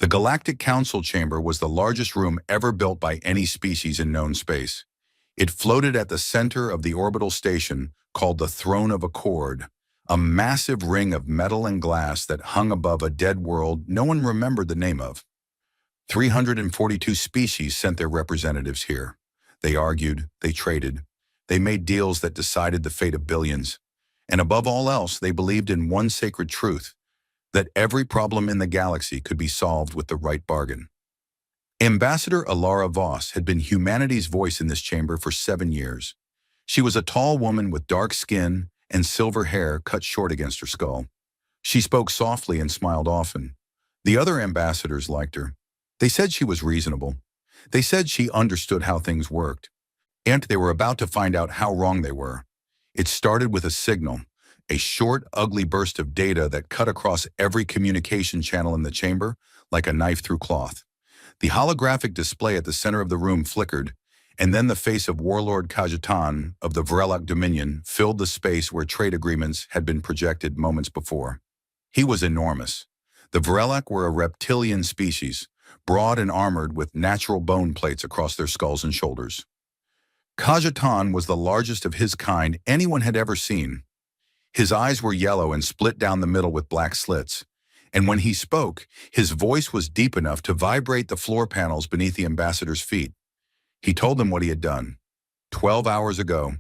The Galactic Council Chamber was the largest room ever built by any species in known space. It floated at the center of the orbital station called the Throne of Accord, a massive ring of metal and glass that hung above a dead world no one remembered the name of. 342 species sent their representatives here. They argued, they traded, they made deals that decided the fate of billions. And above all else, they believed in one sacred truth, that every problem in the galaxy could be solved with the right bargain. Ambassador Alara Voss had been humanity's voice in this chamber for 7 years. She was a tall woman with dark skin and silver hair cut short against her skull. She spoke softly and smiled often. The other ambassadors liked her. They said she was reasonable. They said she understood how things worked. And they were about to find out how wrong they were. It started with a signal, a short, ugly burst of data that cut across every communication channel in the chamber like a knife through cloth. The holographic display at the center of the room flickered, and then the face of Warlord Khajitan of the Vrelak Dominion filled the space where trade agreements had been projected moments before. He was enormous. The Vrelak were a reptilian species, broad and armored with natural bone plates across their skulls and shoulders. Khajitan was the largest of his kind anyone had ever seen. His eyes were yellow and split down the middle with black slits, and when he spoke, his voice was deep enough to vibrate the floor panels beneath the ambassador's feet. He told them what he had done. 12 hours ago,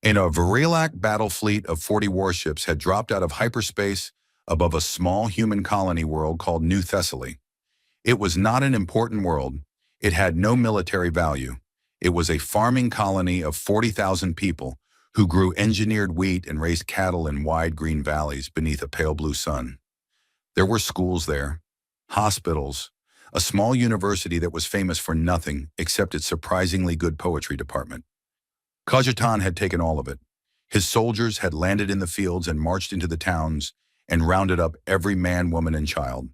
a Vrelak battle fleet of 40 warships had dropped out of hyperspace above a small human colony world called New Thessaly. It was not an important world. It had no military value. It was a farming colony of 40,000 people who grew engineered wheat and raised cattle in wide green valleys beneath a pale blue sun. There were schools there, hospitals, a small university that was famous for nothing except its surprisingly good poetry department. Khajitan had taken all of it. His soldiers had landed in the fields and marched into the towns and rounded up every man, woman, and child.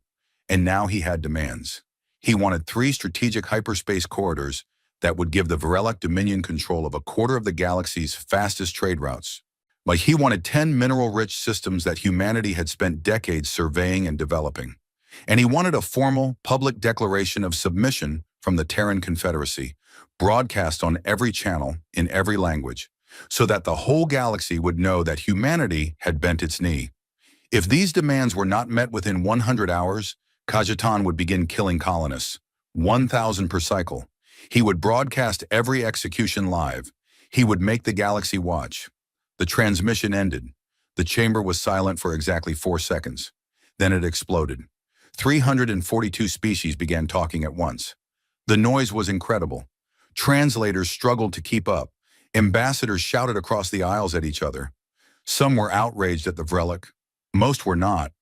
And now he had demands. He wanted 3 strategic hyperspace corridors that would give the Vrelak Dominion control of a quarter of the galaxy's fastest trade routes. Like he wanted 10 mineral-rich systems that humanity had spent decades surveying and developing. And he wanted a formal, public declaration of submission from the Terran Confederacy, broadcast on every channel, in every language, so that the whole galaxy would know that humanity had bent its knee. If these demands were not met within 100 hours, Khajitan would begin killing colonists, 1,000 per cycle. He would broadcast every execution live. He would make the galaxy watch. The transmission ended. The chamber was silent for exactly 4 seconds. Then it exploded. 342 species began talking at once. The noise was incredible. Translators struggled to keep up. Ambassadors shouted across the aisles at each other. Some were outraged at the Vrelak. Most were not.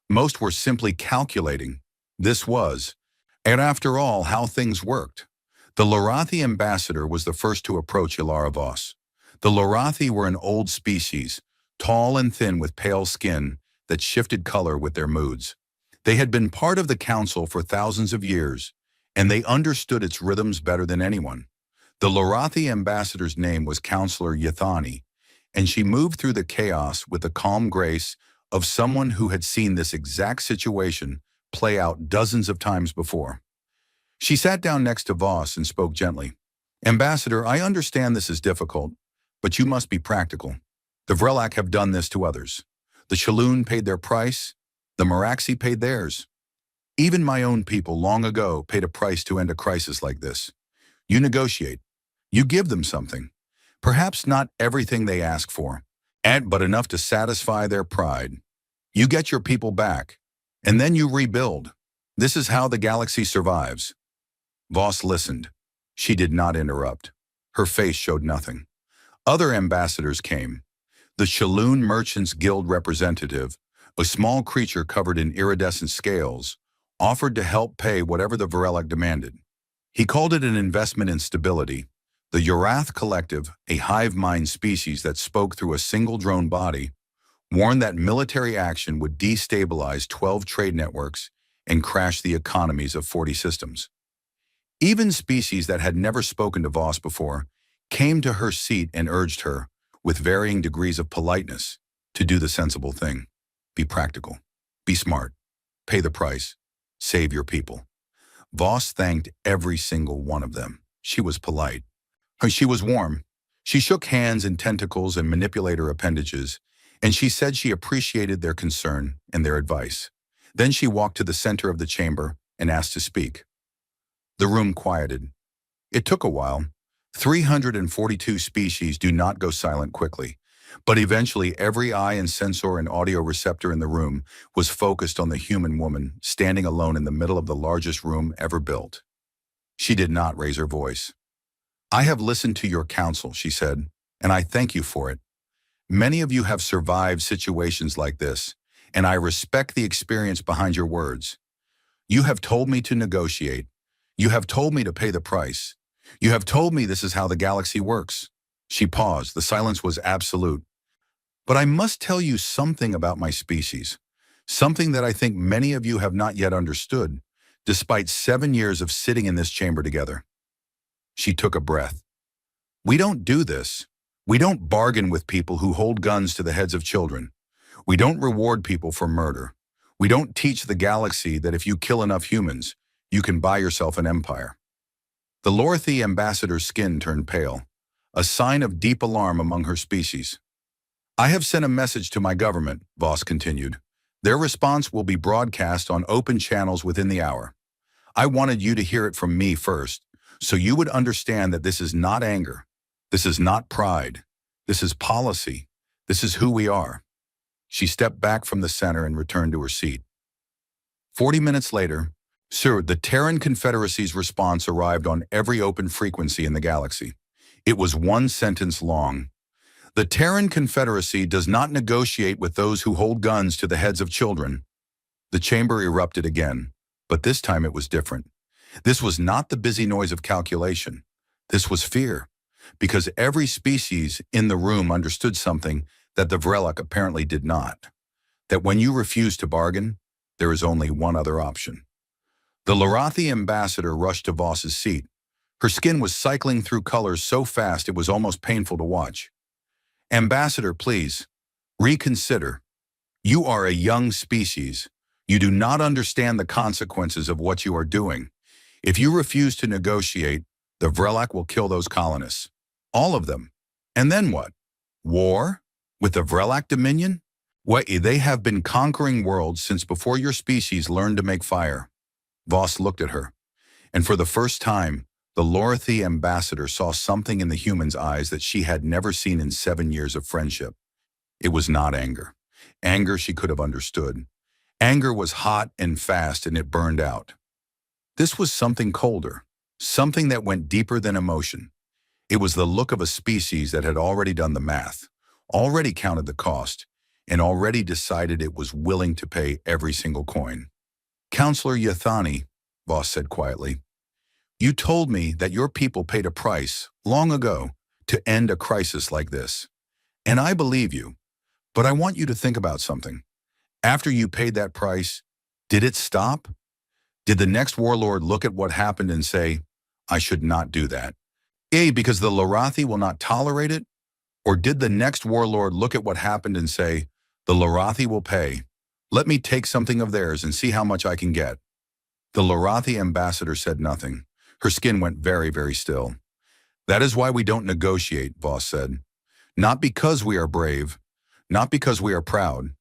Most were simply calculating. This was, and after all, how things worked. The Lorathi ambassador was the first to approach Alara Voss. The Lorathi were an old species, tall and thin with pale skin that shifted color with their moods. They had been part of the council for thousands of years, and they understood its rhythms better than anyone. The Lorathi ambassador's name was Counselor Yathani, and she moved through the chaos with the calm grace of someone who had seen this exact situation play out dozens of times before. She sat down next to Voss and spoke gently. "Ambassador, I understand this is difficult, but you must be practical. The Vrelak have done this to others. The Shaloon paid their price. The Meraxi paid theirs. Even my own people long ago paid a price to end a crisis like this. You negotiate. You give them something. Perhaps not everything they ask for, but enough to satisfy their pride. You get your people back, and then you rebuild. This is how the galaxy survives." Voss listened. She did not interrupt. Her face showed nothing. Other ambassadors came. The Shaloon Merchants Guild representative, a small creature covered in iridescent scales, offered to help pay whatever the Vrelak demanded. He called it an investment in stability. The Urath Collective, a hive mind species that spoke through a single drone body, warned that military action would destabilize 12 trade networks and crash the economies of 40 systems. Even species that had never spoken to Voss before came to her seat and urged her, with varying degrees of politeness, to do the sensible thing. Be practical. Be smart. Pay the price. Save your people. Voss thanked every single one of them. She was polite. She was warm. She shook hands and tentacles and manipulator appendages, and she said she appreciated their concern and their advice. Then she walked to the center of the chamber and asked to speak. The room quieted. It took a while. 342 species do not go silent quickly, but eventually every eye and sensor and audio receptor in the room was focused on the human woman standing alone in the middle of the largest room ever built. She did not raise her voice. "I have listened to your counsel," she said, "and I thank you for it. Many of you have survived situations like this, and I respect the experience behind your words. You have told me to negotiate. You have told me to pay the price. You have told me this is how the galaxy works." She paused. The silence was absolute. "But I must tell you something about my species, something that I think many of you have not yet understood, despite 7 years of sitting in this chamber together." She took a breath. "We don't do this. We don't bargain with people who hold guns to the heads of children. We don't reward people for murder. We don't teach the galaxy that if you kill enough humans, you can buy yourself an empire." The Lorthy ambassador's skin turned pale, a sign of deep alarm among her species. "I have sent a message to my government," Voss continued. "Their response will be broadcast on open channels within the hour. I wanted you to hear it from me first, so you would understand that this is not anger. This is not pride. This is policy. This is who we are." She stepped back from the center and returned to her seat. 40 minutes later, Sir, the Terran Confederacy's response arrived on every open frequency in the galaxy. It was one sentence long. "The Terran Confederacy does not negotiate with those who hold guns to the heads of children." The chamber erupted again, but this time it was different. This was not the busy noise of calculation. This was fear, because every species in the room understood something that the Vrelak apparently did not. That when you refuse to bargain, there is only one other option. The Lorathi ambassador rushed to Voss's seat. Her skin was cycling through colors so fast it was almost painful to watch. "Ambassador, please, reconsider. You are a young species. You do not understand the consequences of what you are doing. If you refuse to negotiate, the Vrelak will kill those colonists. All of them. And then what? War? With the Vrelak Dominion? What, they have been conquering worlds since before your species learned to make fire." Voss looked at her, and for the first time, the Lorathi ambassador saw something in the human's eyes that she had never seen in 7 years of friendship. It was not anger. Anger she could have understood. Anger was hot and fast, and it burned out. This was something colder, something that went deeper than emotion. It was the look of a species that had already done the math, already counted the cost, and already decided it was willing to pay every single coin. "Counselor Yathani," Voss said quietly, "you told me that your people paid a price long ago to end a crisis like this. And I believe you, but I want you to think about something. After you paid that price, did it stop? Did the next warlord look at what happened and say, 'I should not do that'? Because the Lorathi will not tolerate it? Or did the next warlord look at what happened and say, 'The Lorathi will pay. Let me take something of theirs and see how much I can get'?" The Lorathi ambassador said nothing. Her skin went very, very still. "That is why we don't negotiate," Voss said. "Not because we are brave, not because we are proud,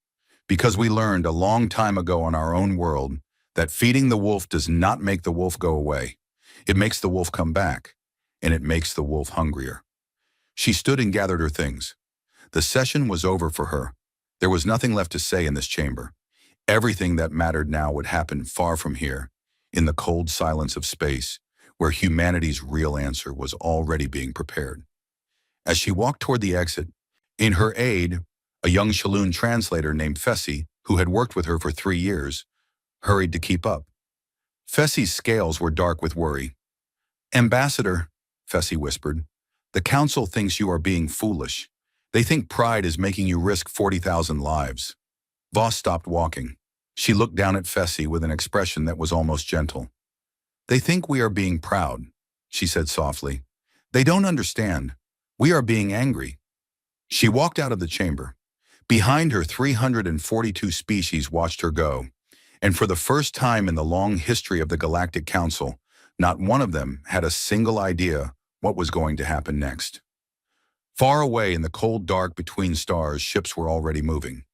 because we learned a long time ago on our own world that feeding the wolf does not make the wolf go away. It makes the wolf come back, and it makes the wolf hungrier." She stood and gathered her things. The session was over for her. There was nothing left to say in this chamber. Everything that mattered now would happen far from here, in the cold silence of space, where humanity's real answer was already being prepared. As she walked toward the exit, in her aide, a young Shaloon translator named Fessy, who had worked with her for 3 years, hurried to keep up. Fessy's scales were dark with worry. "Ambassador," Fessy whispered, "the council thinks you are being foolish. They think pride is making you risk 40,000 lives." Voss stopped walking. She looked down at Fessy with an expression that was almost gentle. "They think we are being proud," she said softly. "They don't understand. We are being angry." She walked out of the chamber. Behind her, 342 species watched her go. And for the first time in the long history of the Galactic Council, not one of them had a single idea what was going to happen next. Far away in the cold dark between stars, ships were already moving.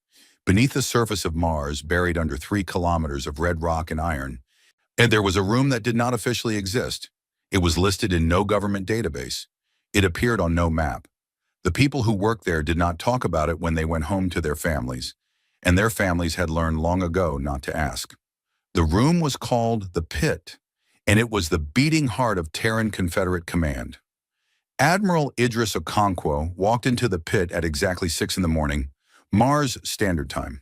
Beneath the surface of Mars, buried under 3 kilometers of red rock and iron, and there was a room that did not officially exist. It was listed in no government database. It appeared on no map. The people who worked there did not talk about it when they went home to their families, and their families had learned long ago not to ask. The room was called the Pit, and it was the beating heart of Terran Confederate Command. Admiral Idris Okonkwo walked into the pit at exactly 6 in the morning, Mars Standard Time.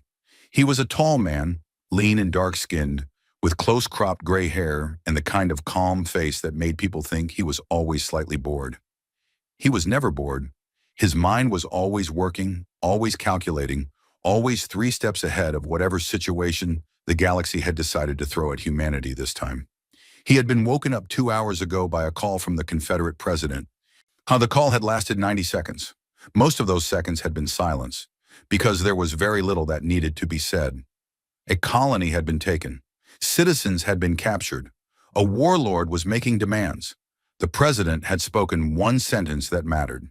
He was a tall man, lean and dark-skinned, with close-cropped gray hair and the kind of calm face that made people think he was always slightly bored. He was never bored. His mind was always working, always calculating, always 3 steps ahead of whatever situation the galaxy had decided to throw at humanity this time. He had been woken up 2 hours ago by a call from the Confederate president. The call had lasted 90 seconds. Most of those seconds had been silence, because there was very little that needed to be said. A colony had been taken. Citizens had been captured. A warlord was making demands. The president had spoken one sentence that mattered.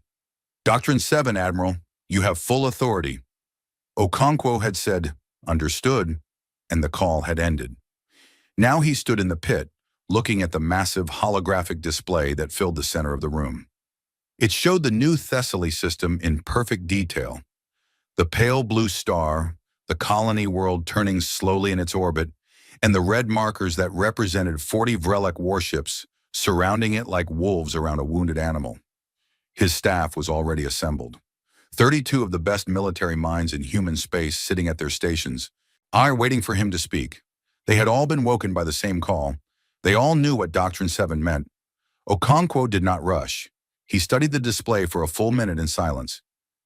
"Doctrine 7, Admiral, you have full authority." Okonkwo had said, "Understood," and the call had ended. Now he stood in the pit, looking at the massive holographic display that filled the center of the room. It showed the new Thessaly system in perfect detail. The pale blue star, the colony world turning slowly in its orbit, and the red markers that represented 40 Vrelek warships surrounding it like wolves around a wounded animal. His staff was already assembled. 32 of the best military minds in human space sitting at their stations, waiting for him to speak. They had all been woken by the same call. They all knew what Doctrine 7 meant. Okonkwo did not rush. He studied the display for a full minute in silence.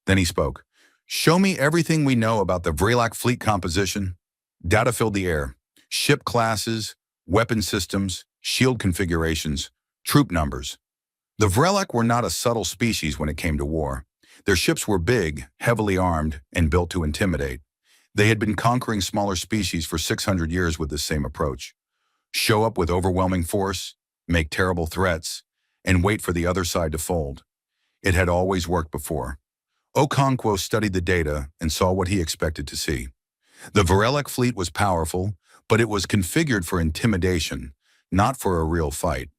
Then he spoke. "Show me everything we know about the Vrelak fleet composition." Data filled the air. Ship classes, weapon systems, shield configurations, troop numbers. The Vrelak were not a subtle species when it came to war. Their ships were big, heavily armed, and built to intimidate. They had been conquering smaller species for 600 years with the same approach. Show up with overwhelming force, make terrible threats, and wait for the other side to fold. It had always worked before. Okonkwo studied the data and saw what he expected to see. The Vrelak fleet was powerful, but it was configured for intimidation, not for a real fight.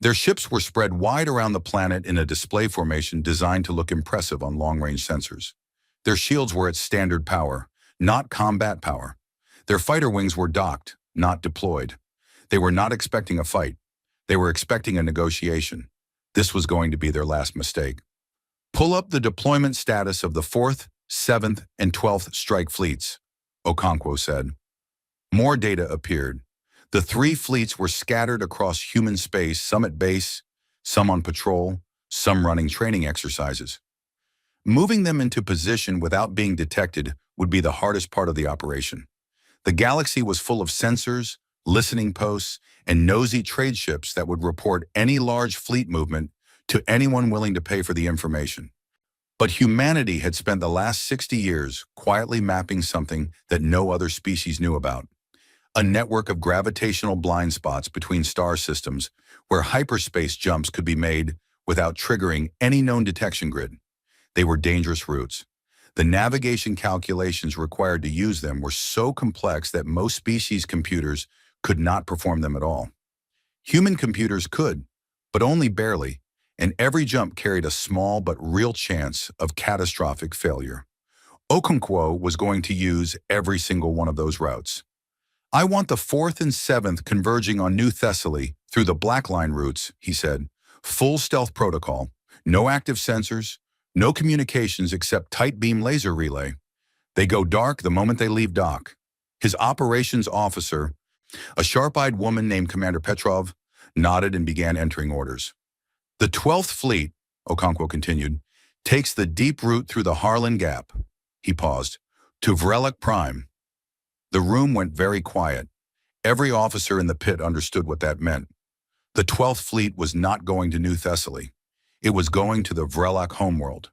Their ships were spread wide around the planet in a display formation designed to look impressive on long-range sensors. Their shields were at standard power, not combat power. Their fighter wings were docked, not deployed. They were not expecting a fight. They were expecting a negotiation. This was going to be their last mistake. "Pull up the deployment status of the 4th, 7th, and 12th Strike Fleets," Okonkwo said. More data appeared. The 3 fleets were scattered across human space, some at base, some on patrol, some running training exercises. Moving them into position without being detected would be the hardest part of the operation. The galaxy was full of sensors, listening posts, and nosy trade ships that would report any large fleet movement to anyone willing to pay for the information. But humanity had spent the last 60 years quietly mapping something that no other species knew about. A network of gravitational blind spots between star systems where hyperspace jumps could be made without triggering any known detection grid. They were dangerous routes. The navigation calculations required to use them were so complex that most species' computers could not perform them at all. Human computers could, but only barely, and every jump carried a small but real chance of catastrophic failure. Okonkwo was going to use every single one of those routes. "I want the 4th and 7th converging on New Thessaly through the Black Line routes," he said. "Full stealth protocol, no active sensors, no communications except tight beam laser relay. They go dark the moment they leave dock." His operations officer, a sharp-eyed woman named Commander Petrov, nodded and began entering orders. "The 12th Fleet," Okonkwo continued, "takes the deep route through the Harlan Gap." He paused. "To Vrelak Prime." The room went very quiet. Every officer in the pit understood what that meant. The 12th Fleet was not going to New Thessaly. It was going to the Vrelak homeworld.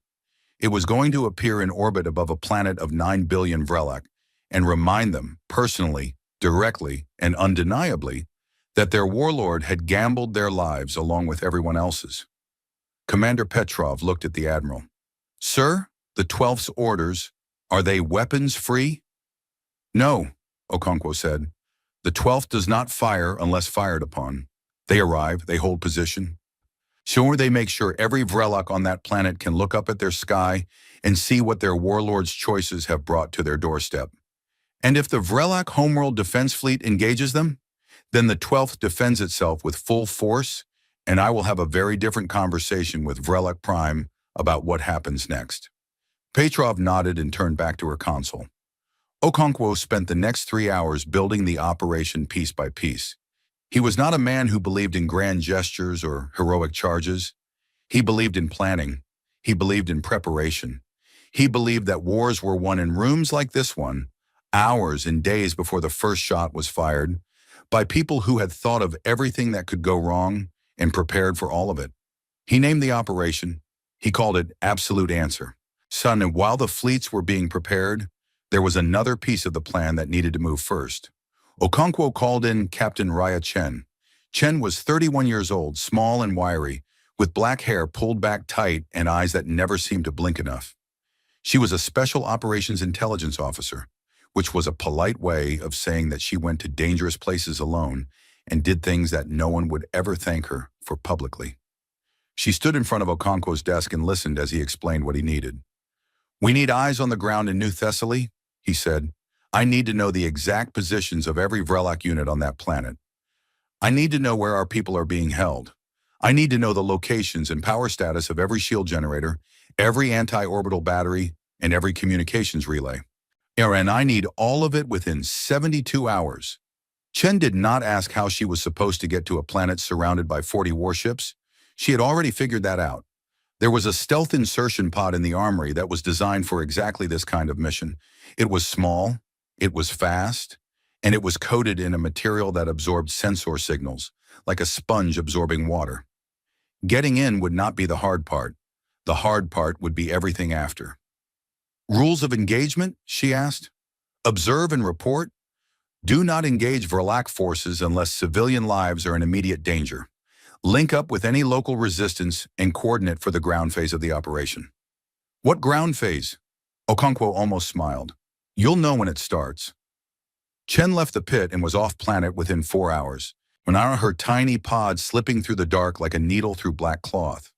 It was going to appear in orbit above a planet of 9 billion Vrelak and remind them, personally, directly and undeniably, that their warlord had gambled their lives along with everyone else's. Commander Petrov looked at the admiral. "Sir, the 12th's orders, are they weapons-free?" "No," Okonkwo said. "The 12th does not fire unless fired upon. They arrive, they hold position. Sure, they make sure every Vrelok on that planet can look up at their sky and see what their warlord's choices have brought to their doorstep. And if the Vrelok Homeworld Defense Fleet engages them, then the 12th defends itself with full force, and I will have a very different conversation with Vrelok Prime about what happens next." Petrov nodded and turned back to her console. Okonkwo spent the next 3 hours building the operation piece by piece. He was not a man who believed in grand gestures or heroic charges. He believed in planning. He believed in preparation. He believed that wars were won in rooms like this one, hours and days before the first shot was fired, by people who had thought of everything that could go wrong and prepared for all of it. He named the operation. He called it Absolute Answer. Son, and while the fleets were being prepared, there was another piece of the plan that needed to move first. Okonkwo called in Captain Raya Chen. Chen was 31 years old, small and wiry, with black hair pulled back tight and eyes that never seemed to blink enough. She was a Special Operations Intelligence Officer, which was a polite way of saying that she went to dangerous places alone and did things that no one would ever thank her for publicly. She stood in front of Okonkwo's desk and listened as he explained what he needed. "We need eyes on the ground in New Thessaly," he said. "I need to know the exact positions of every Vrelok unit on that planet. I need to know where our people are being held. I need to know the locations and power status of every shield generator, every anti-orbital battery, and every communications relay. And I need all of it within 72 hours. Chen did not ask how she was supposed to get to a planet surrounded by 40 warships. She had already figured that out. There was a stealth insertion pod in the armory that was designed for exactly this kind of mission. It was small, it was fast, and it was coated in a material that absorbed sensor signals, like a sponge absorbing water. Getting in would not be the hard part. The hard part would be everything after. "Rules of engagement?" she asked. "Observe and report. Do not engage Vrelok forces unless civilian lives are in immediate danger. Link up with any local resistance and coordinate for the ground phase of the operation." "What ground phase?" Okonkwo almost smiled. "You'll know when it starts." Chen left the pit and was off-planet within 4 hours, when her tiny pod slipping through the dark like a needle through black cloth.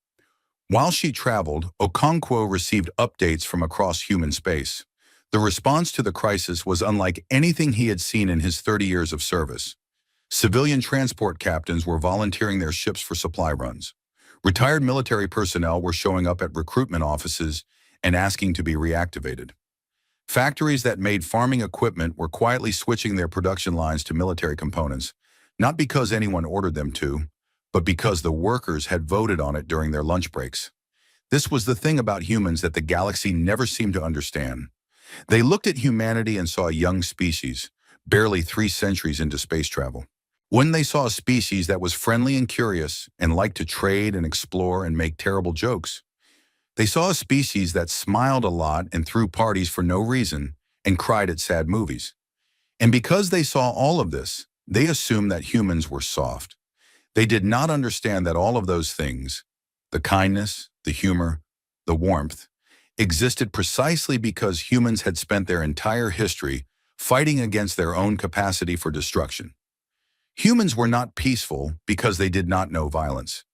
While she traveled, Okonkwo received updates from across human space. The response to the crisis was unlike anything he had seen in his 30 years of service. Civilian transport captains were volunteering their ships for supply runs. Retired military personnel were showing up at recruitment offices and asking to be reactivated. Factories that made farming equipment were quietly switching their production lines to military components, not because anyone ordered them to, but because the workers had voted on it during their lunch breaks. This was the thing about humans that the galaxy never seemed to understand. They looked at humanity and saw a young species, barely 3 centuries into space travel. When they saw a species that was friendly and curious and liked to trade and explore and make terrible jokes, they saw a species that smiled a lot and threw parties for no reason and cried at sad movies. And because they saw all of this, they assumed that humans were soft. They did not understand that all of those things, the kindness, the humor, the warmth, existed precisely because humans had spent their entire history fighting against their own capacity for destruction. Humans were not peaceful because they did not know violence.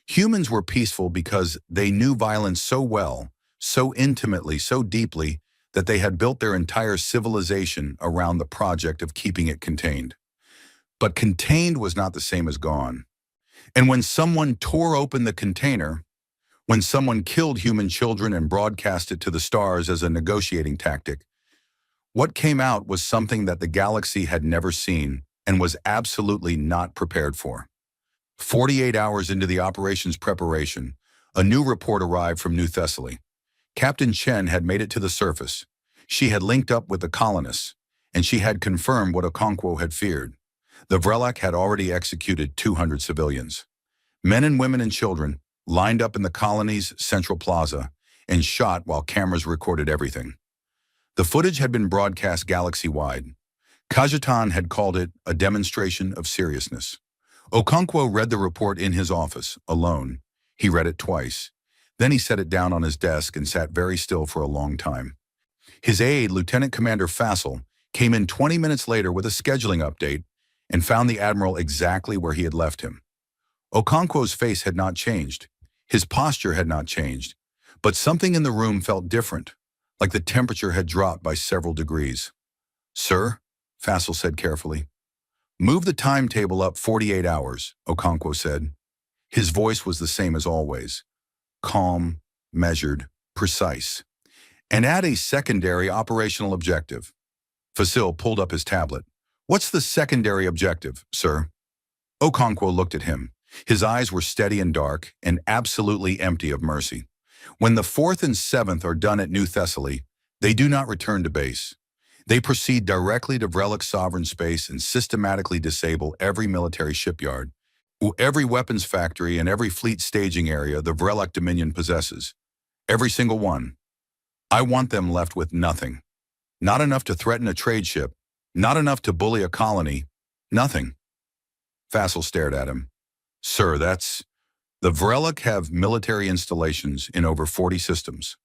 Humans were peaceful because they knew violence so well, so intimately, so deeply, that they had built their entire civilization around the project of keeping it contained. But contained was not the same as gone. And when someone tore open the container, when someone killed human children and broadcast it to the stars as a negotiating tactic, what came out was something that the galaxy had never seen and was absolutely not prepared for. 48 hours into the operation's preparation, a new report arrived from New Thessaly. Captain Chen had made it to the surface. She had linked up with the colonists, and she had confirmed what Okonkwo had feared. The Vrelok had already executed 200 civilians. Men and women and children lined up in the colony's central plaza and shot while cameras recorded everything. The footage had been broadcast galaxy-wide. Kajetan had called it a demonstration of seriousness. Okonkwo read the report in his office, alone. He read it twice. Then he set it down on his desk and sat very still for a long time. His aide, Lieutenant Commander Fassel, came in 20 minutes later with a scheduling update and found the Admiral exactly where he had left him. Okonkwo's face had not changed. His posture had not changed. But something in the room felt different, like the temperature had dropped by several degrees. "Sir," Fassel said carefully. "Move the timetable up 48 hours, Okonkwo said. His voice was the same as always. Calm, measured, precise. "And add a secondary operational objective." Fasil pulled up his tablet. "What's the secondary objective, sir?" Okonkwo looked at him. His eyes were steady and dark, and absolutely empty of mercy. "When the 4th and 7th are done at New Thessaly, they do not return to base. They proceed directly to Vrellic sovereign space and systematically disable every military shipyard, every weapons factory, and every fleet staging area the Vrellic Dominion possesses. Every single one. I want them left with nothing. Not enough to threaten a trade ship, not enough to bully a colony, nothing." Fassel stared at him. "Sir, that's... The Vrellic have military installations in over 40 systems.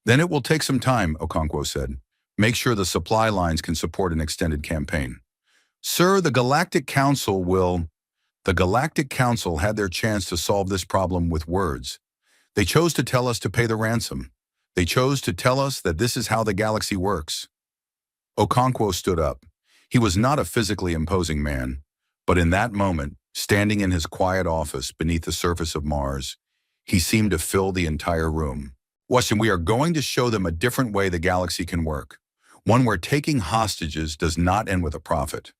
Then it will take some time," Okonkwo said. "Make sure the supply lines can support an extended campaign." "Sir, the Galactic Council will..." "The Galactic Council had their chance to solve this problem with words. They chose to tell us to pay the ransom. They chose to tell us that this is how the galaxy works." Okonkwo stood up. He was not a physically imposing man, but in that moment, standing in his quiet office beneath the surface of Mars, he seemed to fill the entire room. "Listen, we are going to show them a different way the galaxy can work. One where taking hostages does not end with a profit.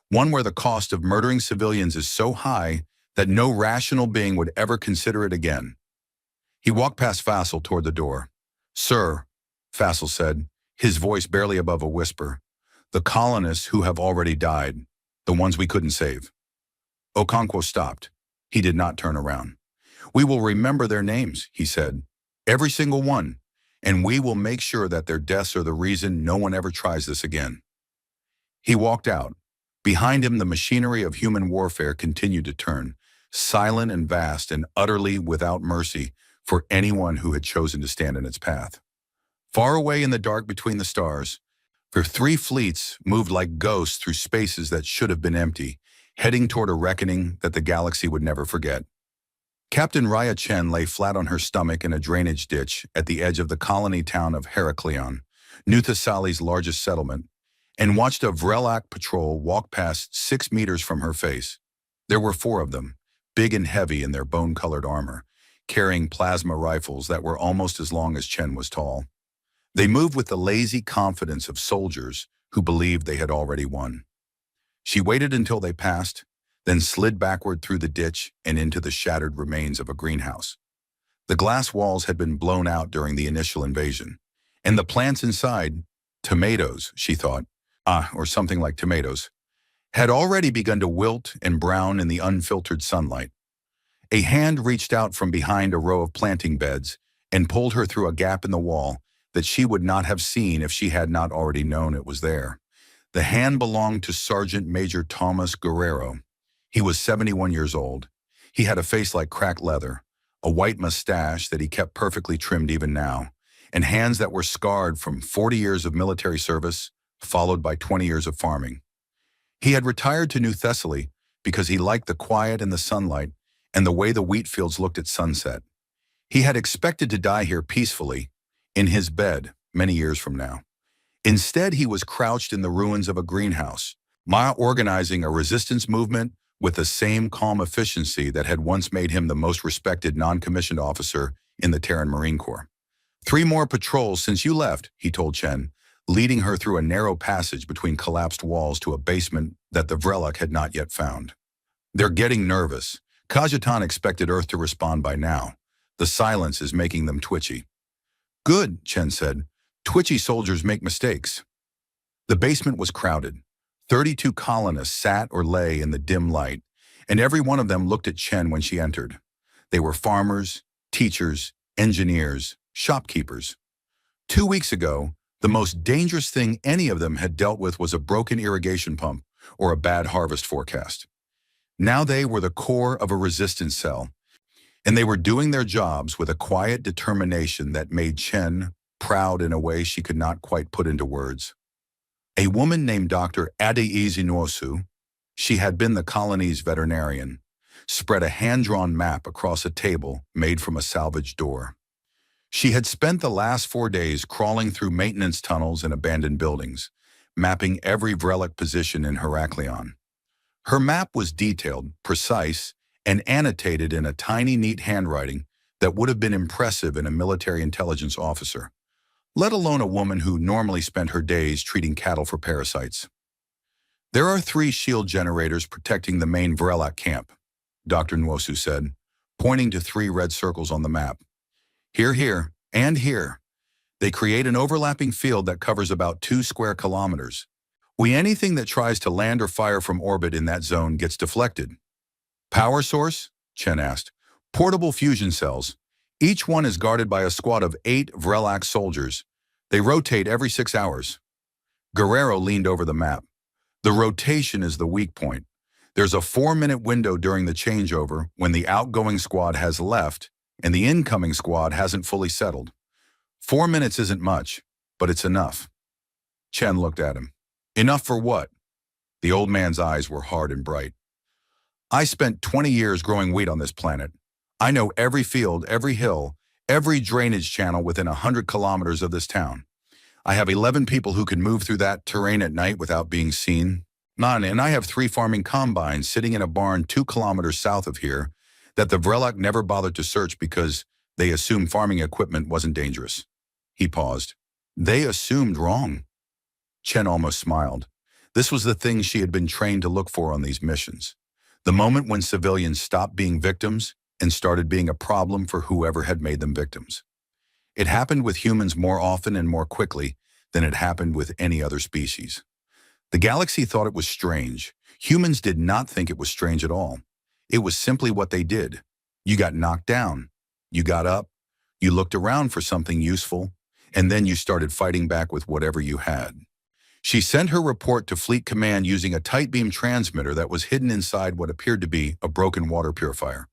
One where the cost of murdering civilians is so high that no rational being would ever consider it again." He walked past Fassel toward the door. "Sir," Fassel said, his voice barely above a whisper, "the colonists who have already died, the ones we couldn't save." Okonkwo stopped. He did not turn around. "We will remember their names," he said. "Every single one. And we will make sure that their deaths are the reason no one ever tries this again." He walked out. Behind him, the machinery of human warfare continued to turn, silent and vast and utterly without mercy for anyone who had chosen to stand in its path. Far away in the dark between the stars, the 3 fleets moved like ghosts through spaces that should have been empty, heading toward a reckoning that the galaxy would never forget. Captain Raya Chen lay flat on her stomach in a drainage ditch at the edge of the colony town of Heraklion, New Thessaly's largest settlement, and watched a Vrellic patrol walk past 6 meters from her face. There were 4 of them, big and heavy in their bone-colored armor, carrying plasma rifles that were almost as long as Chen was tall. They moved with the lazy confidence of soldiers who believed they had already won. She waited until they passed, then slid backward through the ditch and into the shattered remains of a greenhouse. The glass walls had been blown out during the initial invasion, and the plants inside, tomatoes, she thought, or something like tomatoes, had already begun to wilt and brown in the unfiltered sunlight. A hand reached out from behind a row of planting beds and pulled her through a gap in the wall that she would not have seen if she had not already known it was there. The hand belonged to Sergeant Major Thomas Guerrero. He was 71 years old. He had a face like cracked leather, a white mustache that he kept perfectly trimmed even now, and hands that were scarred from 40 years of military service, followed by 20 years of farming. He had retired to New Thessaly because he liked the quiet and the sunlight and the way the wheat fields looked at sunset. He had expected to die here peacefully, in his bed, many years from now. Instead, he was crouched in the ruins of a greenhouse, organizing a resistance movement with the same calm efficiency that had once made him the most respected non-commissioned officer in the Terran Marine Corps. 3 more patrols since you left, he told Chen, leading her through a narrow passage between collapsed walls to a basement that the Vrellic had not yet found. They're getting nervous. Kajetan expected Earth to respond by now. The silence is making them twitchy. Good, Chen said. Twitchy soldiers make mistakes. The basement was crowded. 32 colonists sat or lay in the dim light, and every one of them looked at Chen when she entered. They were farmers, teachers, engineers, shopkeepers. 2 weeks ago, The most dangerous thing any of them had dealt with was a broken irrigation pump or a bad harvest forecast. Now they were the core of a resistance cell, and they were doing their jobs with a quiet determination that made Chen proud in a way she could not quite put into words. A woman named Dr. Adeyezi Nwosu, she had been the colony's veterinarian, spread a hand-drawn map across a table made from a salvaged door. She had spent the last 4 days crawling through maintenance tunnels and abandoned buildings, mapping every relic position in Heraklion. Her map was detailed, precise, and annotated in a tiny, neat handwriting that would have been impressive in a military intelligence officer, let alone a woman who normally spent her days treating cattle for parasites. There are 3 shield generators protecting the main Vrelak camp, Dr. Nwosu said, pointing to 3 red circles on the map. Here, and here. They create an overlapping field that covers about 2 square kilometers. Anything that tries to land or fire from orbit in that zone gets deflected. Power source? Chen asked. Portable fusion cells. Each one is guarded by a squad of 8 Vrelak soldiers. They rotate every 6 hours. Guerrero leaned over the map. The rotation is the weak point. There's a 4-minute window during the changeover when the outgoing squad has left and the incoming squad hasn't fully settled. 4 minutes isn't much, but it's enough. Chen looked at him. Enough for what? The old man's eyes were hard and bright. I spent 20 years growing wheat on this planet. I know every field, every hill, every drainage channel within 100 kilometers of this town. I have 11 people who can move through that terrain at night without being seen. And I have 3 farming combines sitting in a barn 2 kilometers south of here that the Vrelak never bothered to search because they assumed farming equipment wasn't dangerous. He paused. They assumed wrong. Chen almost smiled. This was the thing she had been trained to look for on these missions. The moment when civilians stopped being victims and started being a problem for whoever had made them victims. It happened with humans more often and more quickly than it happened with any other species. The galaxy thought it was strange. Humans did not think it was strange at all. It was simply what they did. You got knocked down. You got up. You looked around for something useful, and then you started fighting back with whatever you had. She sent her report to Fleet Command using a tight beam transmitter that was hidden inside what appeared to be a broken water purifier.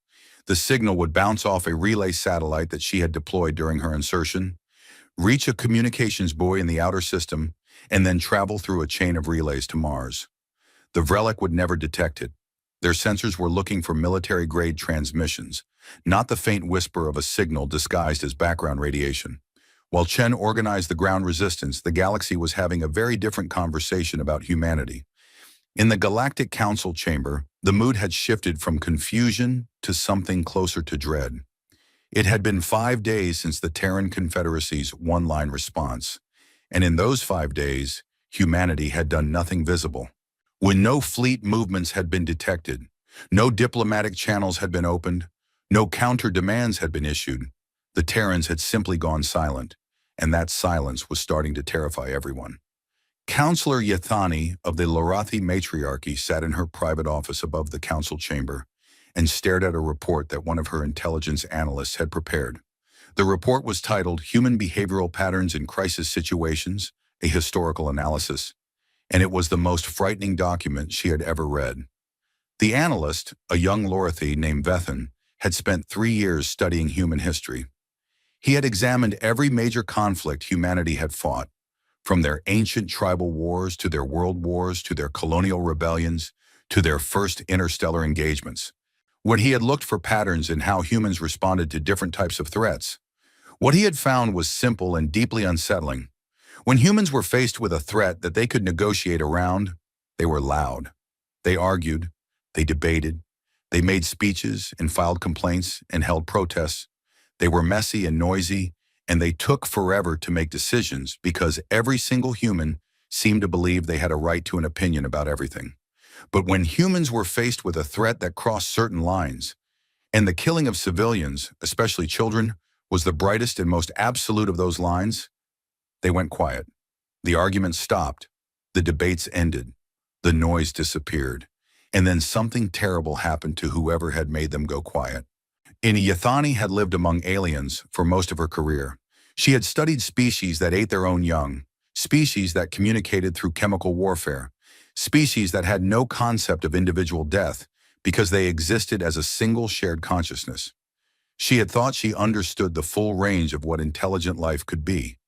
The signal would bounce off a relay satellite that she had deployed during her insertion, reach a communications buoy in the outer system, and then travel through a chain of relays to Mars. The Vrelak would never detect it. Their sensors were looking for military-grade transmissions, not the faint whisper of a signal disguised as background radiation. While Chen organized the ground resistance, the galaxy was having a very different conversation about humanity. In the Galactic Council chamber, the mood had shifted from confusion to something closer to dread. It had been 5 days since the Terran Confederacy's one-line response, and in those 5 days, humanity had done nothing visible. When no fleet movements had been detected, no diplomatic channels had been opened, no counter-demands had been issued, the Terrans had simply gone silent, and that silence was starting to terrify everyone. Counselor Yathani of the Lorathi matriarchy sat in her private office above the council chamber and stared at a report that one of her intelligence analysts had prepared. The report was titled Human Behavioral Patterns in Crisis Situations, a Historical Analysis, and it was the most frightening document she had ever read. The analyst, a young Lorathi named Vethan, had spent 3 years studying human history. He had examined every major conflict humanity had fought, from their ancient tribal wars to their world wars to their colonial rebellions to their first interstellar engagements. When he had looked for patterns in how humans responded to different types of threats, what he had found was simple and deeply unsettling. When humans were faced with a threat that they could negotiate around, they were loud. They argued, they debated, they made speeches and filed complaints and held protests. They were messy and noisy, and they took forever to make decisions because every single human seemed to believe they had a right to an opinion about everything. But when humans were faced with a threat that crossed certain lines, and the killing of civilians, especially children, was the brightest and most absolute of those lines, they went quiet. The arguments stopped. The debates ended. The noise disappeared. And then something terrible happened to whoever had made them go quiet. Yathani had lived among aliens for most of her career. She had studied species that ate their own young, species that communicated through chemical warfare, species that had no concept of individual death because they existed as a single shared consciousness. She had thought she understood the full range of what intelligent life could be.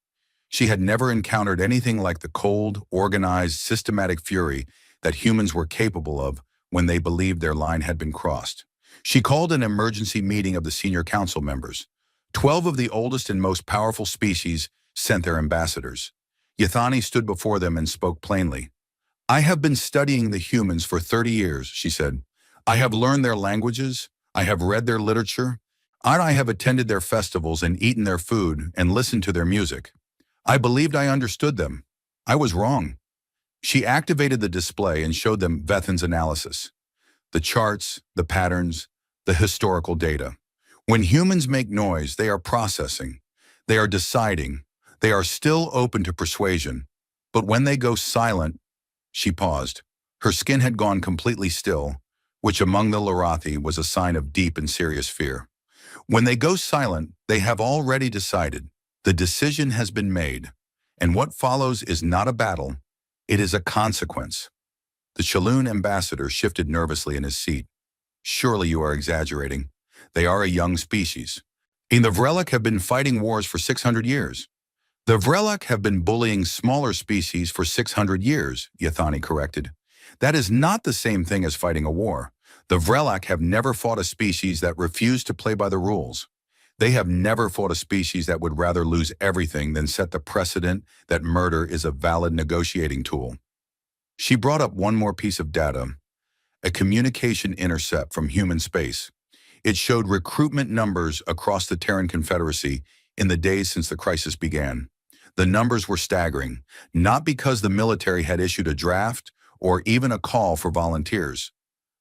She had never encountered anything like the cold, organized, systematic fury that humans were capable of when they believed their line had been crossed. She called an emergency meeting of the senior council members. 12 of the oldest and most powerful species sent their ambassadors. Yathani stood before them and spoke plainly. "I have been studying the humans for 30 years, she said. "I have learned their languages, I have read their literature, and I have attended their festivals and eaten their food and listened to their music. I believed I understood them. I was wrong." She activated the display and showed them Vethin's analysis. The charts, the patterns, the historical data. When humans make noise, they are processing. They are deciding. They are still open to persuasion. But when they go silent, she paused. Her skin had gone completely still, which among the Lorathi was a sign of deep and serious fear. When they go silent, they have already decided. The decision has been made, and what follows is not a battle, it is a consequence. The Chaloon ambassador shifted nervously in his seat. "Surely you are exaggerating. They are a young species. And the Vrelak have been fighting wars for 600 years. The Vrelak have been bullying smaller species for 600 years, Yathani corrected. That is not the same thing as fighting a war. The Vrelak have never fought a species that refused to play by the rules. They have never fought a species that would rather lose everything than set the precedent that murder is a valid negotiating tool." She brought up one more piece of data, a communication intercept from human space. It showed recruitment numbers across the Terran Confederacy in the days since the crisis began. The numbers were staggering, not because the military had issued a draft or even a call for volunteers.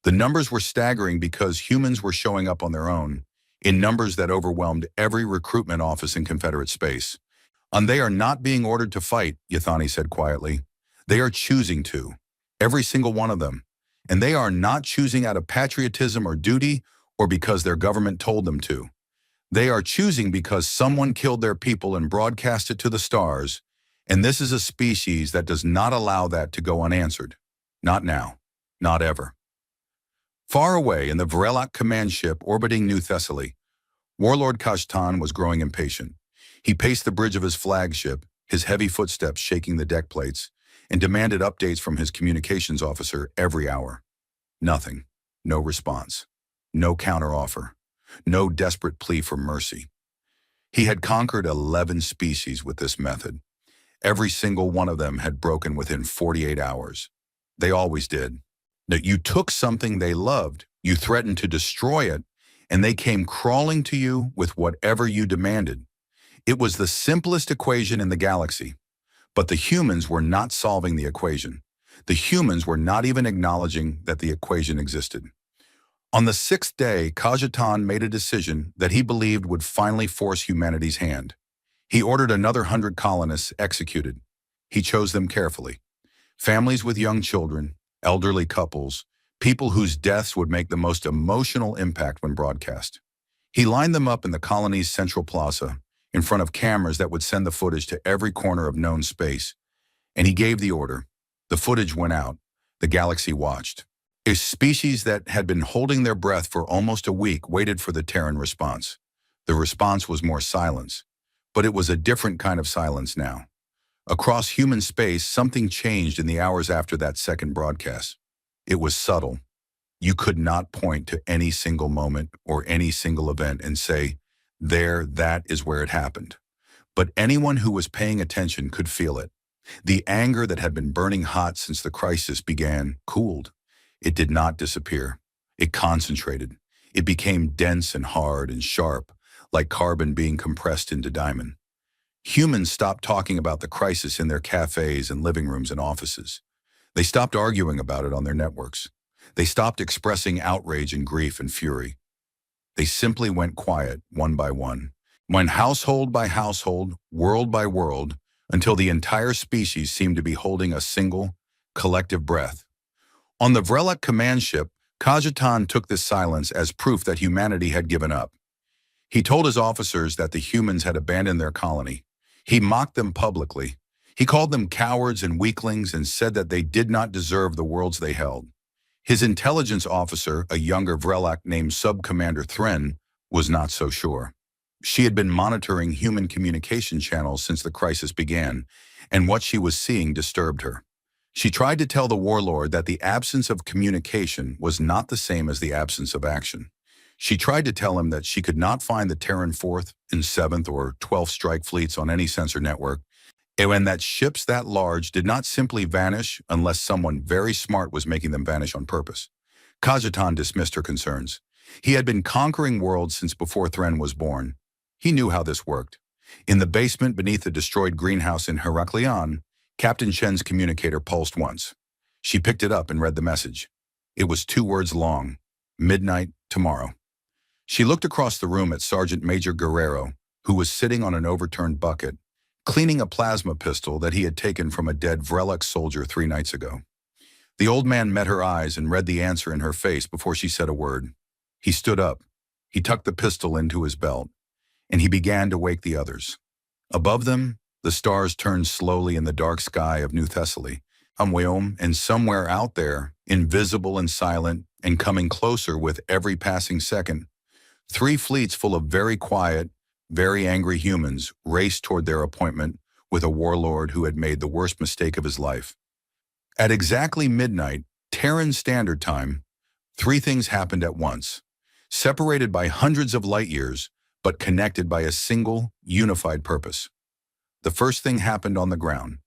The numbers were staggering because humans were showing up on their own, in numbers that overwhelmed every recruitment office in Confederate space. "And they are not being ordered to fight," Yathani said quietly. "They are choosing to, every single one of them. And they are not choosing out of patriotism or duty or because their government told them to. They are choosing because someone killed their people and broadcast it to the stars, and this is a species that does not allow that to go unanswered. Not now. Not ever." Far away in the Vrelak command ship orbiting New Thessaly, Warlord Kashtan was growing impatient. He paced the bridge of his flagship, his heavy footsteps shaking the deck plates, and demanded updates from his communications officer every hour. Nothing. No response. No counteroffer. No desperate plea for mercy. He had conquered 11 species with this method. Every single one of them had broken within 48 hours. They always did. That you took something they loved, you threatened to destroy it, and they came crawling to you with whatever you demanded. It was the simplest equation in the galaxy. But the humans were not solving the equation. The humans were not even acknowledging that the equation existed. On the 6th day, Kajatan made a decision that he believed would finally force humanity's hand. He ordered another 100 colonists executed. He chose them carefully. Families with young children, elderly couples, people whose deaths would make the most emotional impact when broadcast. He lined them up in the colony's central plaza, in front of cameras that would send the footage to every corner of known space. And he gave the order. The footage went out. The galaxy watched. A species that had been holding their breath for almost a week waited for the Terran response. The response was more silence. But it was a different kind of silence now. Across human space, something changed in the hours after that second broadcast. It was subtle. You could not point to any single moment or any single event and say, "There, that is where it happened." But anyone who was paying attention could feel it. The anger that had been burning hot since the crisis began cooled. It did not disappear. It concentrated. It became dense and hard and sharp, like carbon being compressed into diamond. Humans stopped talking about the crisis in their cafes and living rooms and offices. They stopped arguing about it on their networks. They stopped expressing outrage and grief and fury. They simply went quiet, one by one, went household by household, world by world, until the entire species seemed to be holding a single, collective breath. On the Vrelak command ship, Kajatan took this silence as proof that humanity had given up. He told his officers that the humans had abandoned their colony. He mocked them publicly. He called them cowards and weaklings and said that they did not deserve the worlds they held. His intelligence officer, a younger Vrelak named Sub-Commander Thren, was not so sure. She had been monitoring human communication channels since the crisis began, and what she was seeing disturbed her. She tried to tell the warlord that the absence of communication was not the same as the absence of action. She tried to tell him that she could not find the Terran 4th and 7th or 12th strike fleets on any sensor network, and that ships that large did not simply vanish unless someone very smart was making them vanish on purpose. Khajitan dismissed her concerns. He had been conquering worlds since before Thren was born. He knew how this worked. In the basement beneath the destroyed greenhouse in Heraklion, Captain Shen's communicator pulsed once. She picked it up and read the message. It was 2 words long. Midnight, tomorrow. She looked across the room at Sergeant Major Guerrero, who was sitting on an overturned bucket, cleaning a plasma pistol that he had taken from a dead Vrelak soldier 3 nights ago. The old man met her eyes and read the answer in her face before she said a word. He stood up. He tucked the pistol into his belt, and he began to wake the others. Above them, the stars turned slowly in the dark sky of New Thessaly, and somewhere out there, invisible and silent and coming closer with every passing second, 3 fleets full of very quiet, very angry humans raced toward their appointment with a warlord who had made the worst mistake of his life. At exactly midnight, Terran Standard Time, 3 things happened at once, separated by hundreds of light years, but connected by a single, unified purpose. The first thing happened on the ground.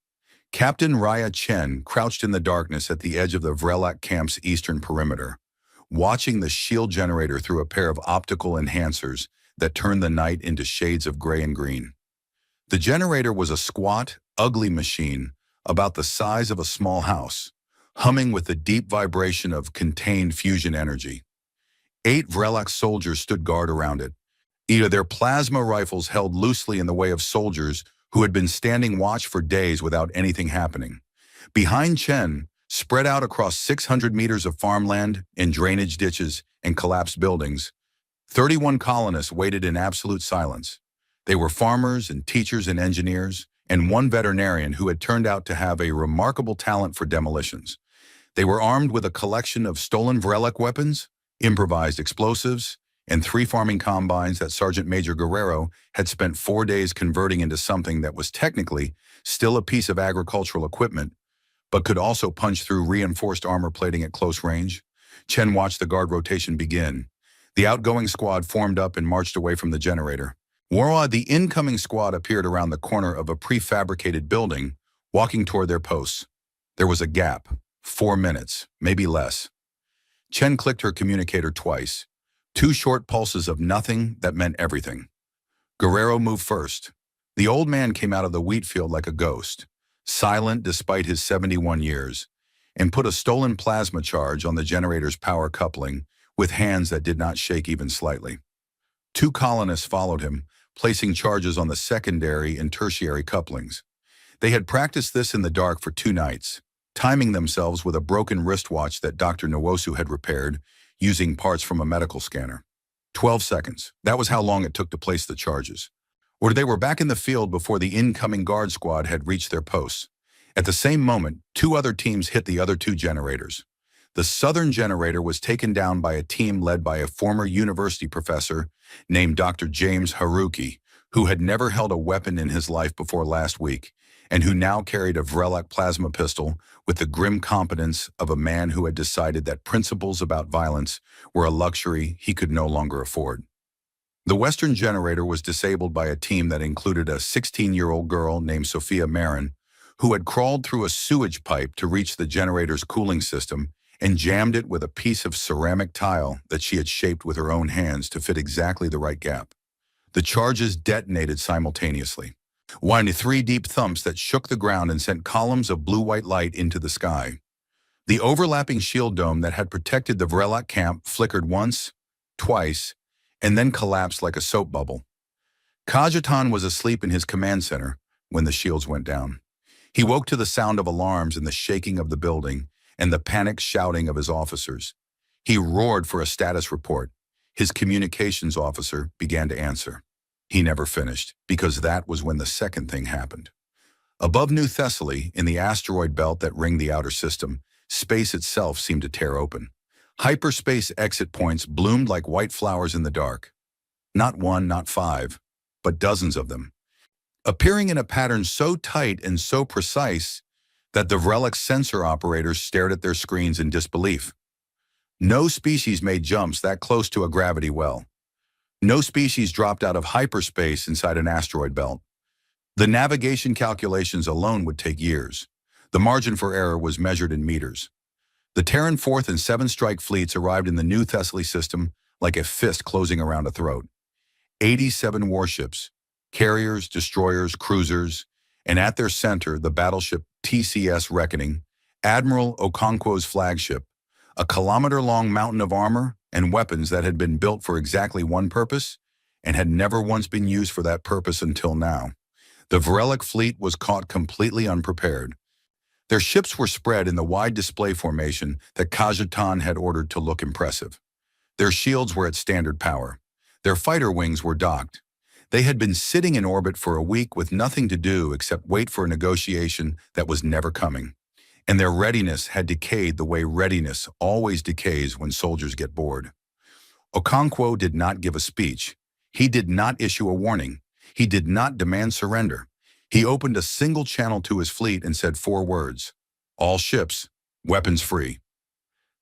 Captain Raya Chen crouched in the darkness at the edge of the Vrelak camp's eastern perimeter, watching the shield generator through a pair of optical enhancers that turned the night into shades of gray and green. The generator was a squat, ugly machine about the size of a small house, humming with the deep vibration of contained fusion energy. 8 Vrelak soldiers stood guard around it. Either their plasma rifles held loosely in the way of soldiers who had been standing watch for days without anything happening. Behind Chen, spread out across 600 meters of farmland and drainage ditches and collapsed buildings, 31 colonists waited in absolute silence. They were farmers and teachers and engineers, and 1 veterinarian who had turned out to have a remarkable talent for demolitions. They were armed with a collection of stolen Vrelak weapons, improvised explosives, and 3 farming combines that Sergeant Major Guerrero had spent 4 days converting into something that was technically still a piece of agricultural equipment, but could also punch through reinforced armor plating at close range. Chen watched the guard rotation begin. The outgoing squad formed up and marched away from the generator. While the incoming squad appeared around the corner of a prefabricated building, walking toward their posts. There was a gap, 4 minutes, maybe less. Chen clicked her communicator twice. 2 short pulses of nothing that meant everything. Guerrero moved first. The old man came out of the wheat field like a ghost, silent despite his 71 years, and put a stolen plasma charge on the generator's power coupling with hands that did not shake even slightly. 2 colonists followed him, placing charges on the secondary and tertiary couplings. They had practiced this in the dark for 2 nights, timing themselves with a broken wristwatch that Dr. Nwosu had repaired, using parts from a medical scanner. 12 seconds. That was how long it took to place the charges. Or they were back in the field before the incoming guard squad had reached their posts. At the same moment, 2 other teams hit the other 2 generators. The southern generator was taken down by a team led by a former university professor named Dr. James Haruki, who had never held a weapon in his life before last week, and who now carried a Vrelak plasma pistol with the grim competence of a man who had decided that principles about violence were a luxury he could no longer afford. The western generator was disabled by a team that included a 16-year-old girl named Sophia Marin, who had crawled through a sewage pipe to reach the generator's cooling system and jammed it with a piece of ceramic tile that she had shaped with her own hands to fit exactly the right gap. The charges detonated simultaneously, whining 3 deep thumps that shook the ground and sent columns of blue-white light into the sky. The overlapping shield dome that had protected the Vrelak camp flickered once, twice, and then collapsed like a soap bubble. Khajitan was asleep in his command center when the shields went down. He woke to the sound of alarms and the shaking of the building and the panicked shouting of his officers. He roared for a status report. His communications officer began to answer. He never finished, because that was when the second thing happened. Above New Thessaly, in the asteroid belt that ringed the outer system, space itself seemed to tear open. Hyperspace exit points bloomed like white flowers in the dark. Not one, not five, but dozens of them, appearing in a pattern so tight and so precise that the Vrelak sensor operators stared at their screens in disbelief. No species made jumps that close to a gravity well. No species dropped out of hyperspace inside an asteroid belt. The navigation calculations alone would take years. The margin for error was measured in meters. The Terran 4th and 7th Strike fleets arrived in the New Thessaly system like a fist closing around a throat. 87 warships, carriers, destroyers, cruisers, and at their center, the battleship TCS Reckoning, Admiral Okonkwo's flagship, a kilometer-long mountain of armor and weapons that had been built for exactly one purpose and had never once been used for that purpose until now. The Vrelak fleet was caught completely unprepared. Their ships were spread in the wide display formation that Khajitan had ordered to look impressive. Their shields were at standard power. Their fighter wings were docked. They had been sitting in orbit for a week with nothing to do except wait for a negotiation that was never coming. And their readiness had decayed the way readiness always decays when soldiers get bored. Okonkwo did not give a speech. He did not issue a warning. He did not demand surrender. He opened a single channel to his fleet and said 4 words: all ships, weapons free.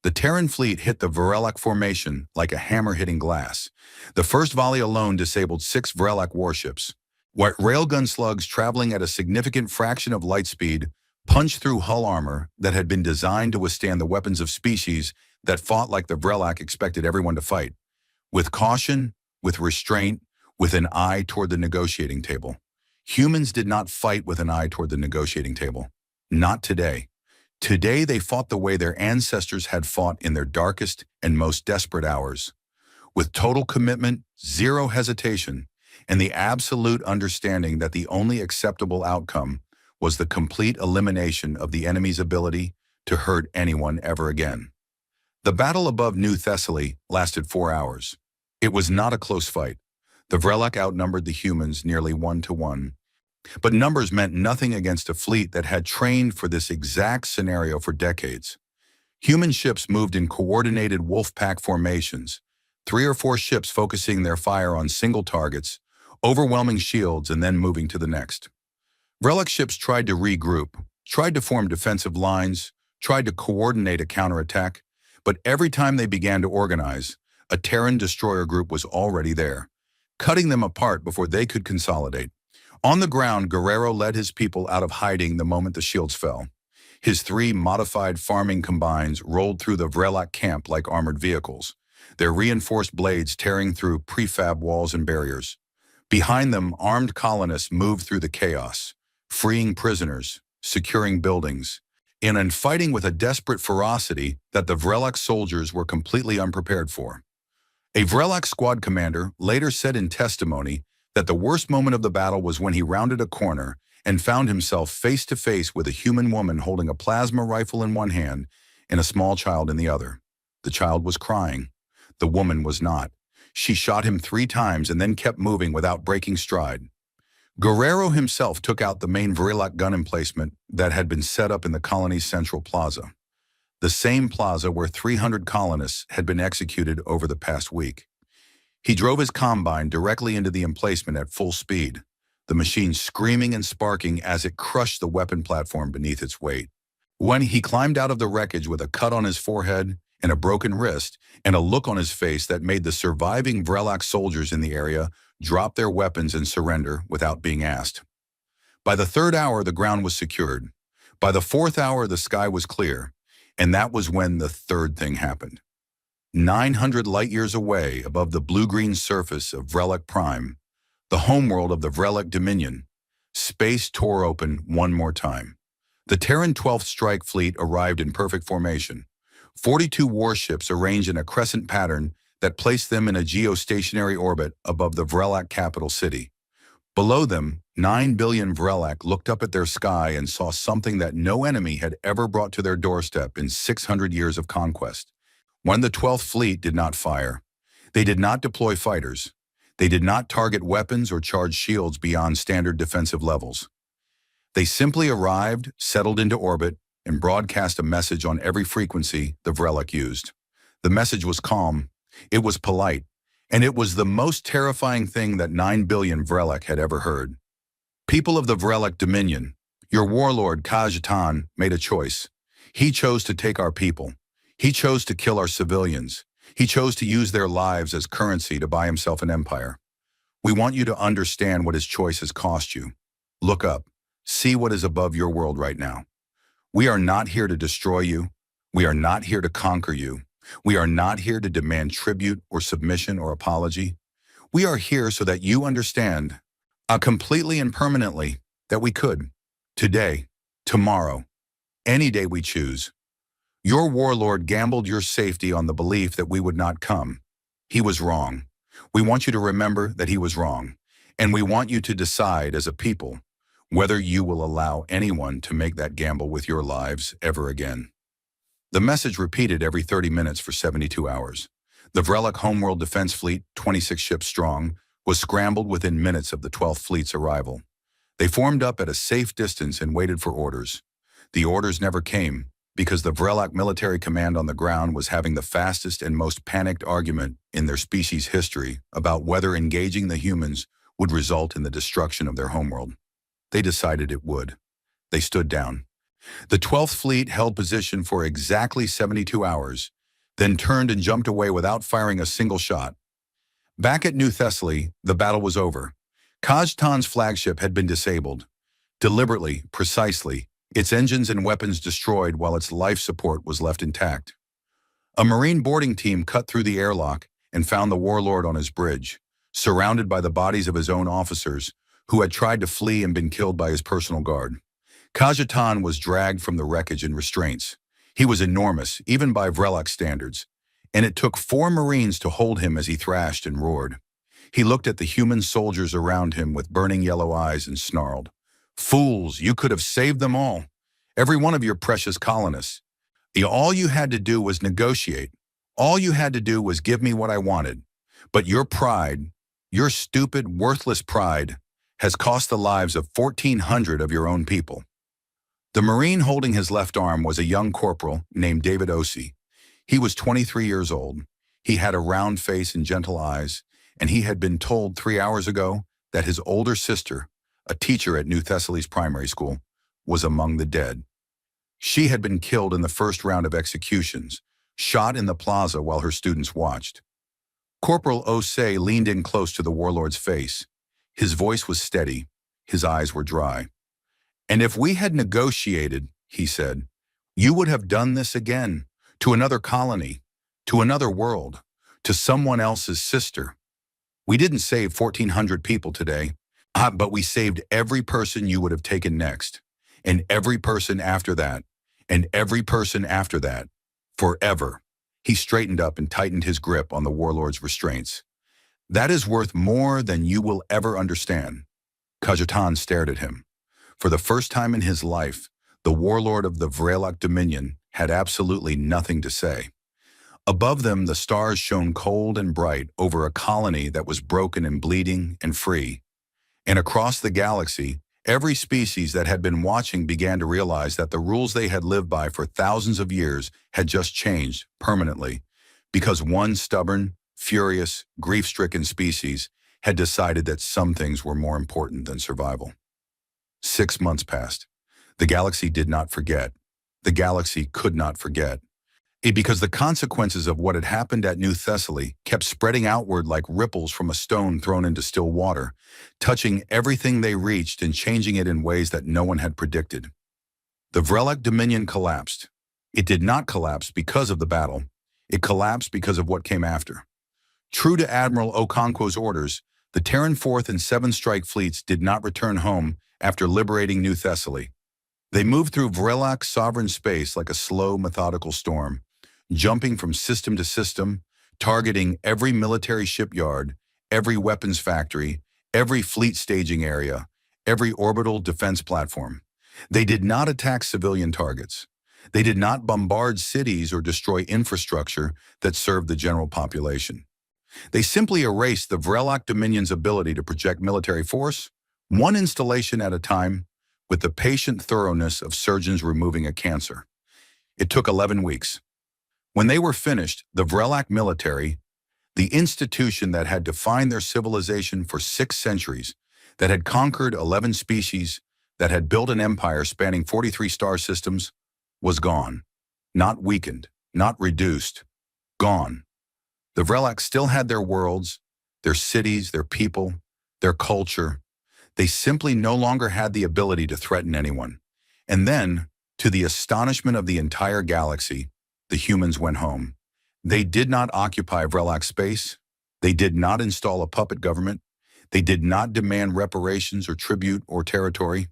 The Terran fleet hit the Vrelak formation like a hammer hitting glass. The first volley alone disabled 6 Vrelak warships. White railgun slugs traveling at a significant fraction of light speed punched through hull armor that had been designed to withstand the weapons of species that fought like the Vrelak expected everyone to fight. With caution, with restraint, with an eye toward the negotiating table. Humans did not fight with an eye toward the negotiating table. Not today. Today they fought the way their ancestors had fought in their darkest and most desperate hours. With total commitment, zero hesitation, and the absolute understanding that the only acceptable outcome was the complete elimination of the enemy's ability to hurt anyone ever again. The battle above New Thessaly lasted 4 hours. It was not a close fight. The Vrelak outnumbered the humans nearly 1-to-1. But numbers meant nothing against a fleet that had trained for this exact scenario for decades. Human ships moved in coordinated wolf pack formations, 3 or 4 ships focusing their fire on single targets, overwhelming shields, and then moving to the next. Vrelak ships tried to regroup, tried to form defensive lines, tried to coordinate a counterattack, but every time they began to organize, a Terran destroyer group was already there, cutting them apart before they could consolidate. On the ground, Guerrero led his people out of hiding the moment the shields fell. His 3 modified farming combines rolled through the Vrelak camp like armored vehicles, their reinforced blades tearing through prefab walls and barriers. Behind them, armed colonists moved through the chaos, freeing prisoners, securing buildings, and fighting with a desperate ferocity that the Vrelak soldiers were completely unprepared for. A Vrelak squad commander later said in testimony that the worst moment of the battle was when he rounded a corner and found himself face to face with a human woman holding a plasma rifle in one hand and a small child in the other. The child was crying. The woman was not. She shot him 3 times and then kept moving without breaking stride. Guerrero himself took out the main Vrelak gun emplacement that had been set up in the colony's central plaza, the same plaza where 300 colonists had been executed over the past week. He drove his combine directly into the emplacement at full speed, the machine screaming and sparking as it crushed the weapon platform beneath its weight. When he climbed out of the wreckage with a cut on his forehead and a broken wrist and a look on his face that made the surviving Vrelak soldiers in the area drop their weapons and surrender without being asked. By the 3rd hour, the ground was secured. By the 4th hour, the sky was clear, and that was when the 3rd thing happened. 900 light-years away above the blue-green surface of Vrelak Prime, the homeworld of the Vrelak Dominion, space tore open one more time. The Terran 12th Strike Fleet arrived in perfect formation, 42 warships arranged in a crescent pattern that placed them in a geostationary orbit above the Vrelak capital city. Below them, 9 billion Vrelak looked up at their sky and saw something that no enemy had ever brought to their doorstep in 600 years of conquest. When the 12th Fleet did not fire, they did not deploy fighters, they did not target weapons or charge shields beyond standard defensive levels. They simply arrived, settled into orbit, and broadcast a message on every frequency the Vrelak used. The message was calm, it was polite, and it was the most terrifying thing that 9 billion Vrelak had ever heard. People of the Vrelak Dominion, your warlord Khajitan made a choice. He chose to take our people. He chose to kill our civilians. He chose to use their lives as currency to buy himself an empire. We want you to understand what his choice has cost you. Look up. See what is above your world right now. We are not here to destroy you. We are not here to conquer you. We are not here to demand tribute or submission or apology. We are here so that you understand, completely and permanently, that we could, today, tomorrow, any day we choose. Your warlord gambled your safety on the belief that we would not come. He was wrong. We want you to remember that he was wrong, and we want you to decide as a people whether you will allow anyone to make that gamble with your lives ever again. The message repeated every 30 minutes for 72 hours. The Vrelak Homeworld Defense Fleet, 26 ships strong, was scrambled within minutes of the 12th Fleet's arrival. They formed up at a safe distance and waited for orders. The orders never came because the Vrelak military command on the ground was having the fastest and most panicked argument in their species' history about whether engaging the humans would result in the destruction of their homeworld. They decided it would. They stood down. The 12th Fleet held position for exactly 72 hours, then turned and jumped away without firing a single shot. Back at New Thessaly, the battle was over. Khajitan's flagship had been disabled. Deliberately, precisely, its engines and weapons destroyed while its life support was left intact. A Marine boarding team cut through the airlock and found the warlord on his bridge, surrounded by the bodies of his own officers who had tried to flee and been killed by his personal guard. Khajitan was dragged from the wreckage in restraints. He was enormous, even by Vrelak standards, and it took 4 Marines to hold him as he thrashed and roared. He looked at the human soldiers around him with burning yellow eyes and snarled, "Fools, you could have saved them all. Every one of your precious colonists. All you had to do was negotiate. All you had to do was give me what I wanted. But your pride, your stupid, worthless pride, has cost the lives of 1,400 of your own people." The Marine holding his left arm was a young corporal named David Osei. He was 23 years old. He had a round face and gentle eyes, and he had been told 3 hours ago that his older sister, a teacher at New Thessaly's primary school, was among the dead. She had been killed in the first round of executions, shot in the plaza while her students watched. Corporal Osei leaned in close to the warlord's face. His voice was steady. His eyes were dry. "And if we had negotiated," he said, "you would have done this again, to another colony, to another world, to someone else's sister. We didn't save 1,400 people today, but we saved every person you would have taken next, and every person after that, and every person after that, forever." He straightened up and tightened his grip on the warlord's restraints. "That is worth more than you will ever understand." Khajitan stared at him. For the first time in his life, the warlord of the Vrelak Dominion had absolutely nothing to say. Above them, the stars shone cold and bright over a colony that was broken and bleeding and free. And across the galaxy, every species that had been watching began to realize that the rules they had lived by for thousands of years had just changed permanently, because one stubborn, furious, grief-stricken species had decided that some things were more important than survival. 6 months passed. The galaxy did not forget. The galaxy could not forget. Because the consequences of what had happened at New Thessaly kept spreading outward like ripples from a stone thrown into still water, touching everything they reached and changing it in ways that no one had predicted. The Vrelak Dominion collapsed. It did not collapse because of the battle. It collapsed because of what came after. True to Admiral Okonkwo's orders, the Terran 4th and 7th Strike fleets did not return home after liberating New Thessaly. They moved through Vrelak's sovereign space like a slow, methodical storm, jumping from system to system, targeting every military shipyard, every weapons factory, every fleet staging area, every orbital defense platform. They did not attack civilian targets. They did not bombard cities or destroy infrastructure that served the general population. They simply erased the Vrelak Dominion's ability to project military force, one installation at a time, with the patient thoroughness of surgeons removing a cancer. It took 11 weeks. When they were finished, the Vrelak military, the institution that had defined their civilization for 6 centuries, that had conquered 11 species, that had built an empire spanning 43 star systems, was gone. Not weakened, not reduced, gone. The Vrelak still had their worlds, their cities, their people, their culture. They simply no longer had the ability to threaten anyone. And then, to the astonishment of the entire galaxy, the humans went home. They did not occupy Vrelak space. They did not install a puppet government. They did not demand reparations or tribute or territory.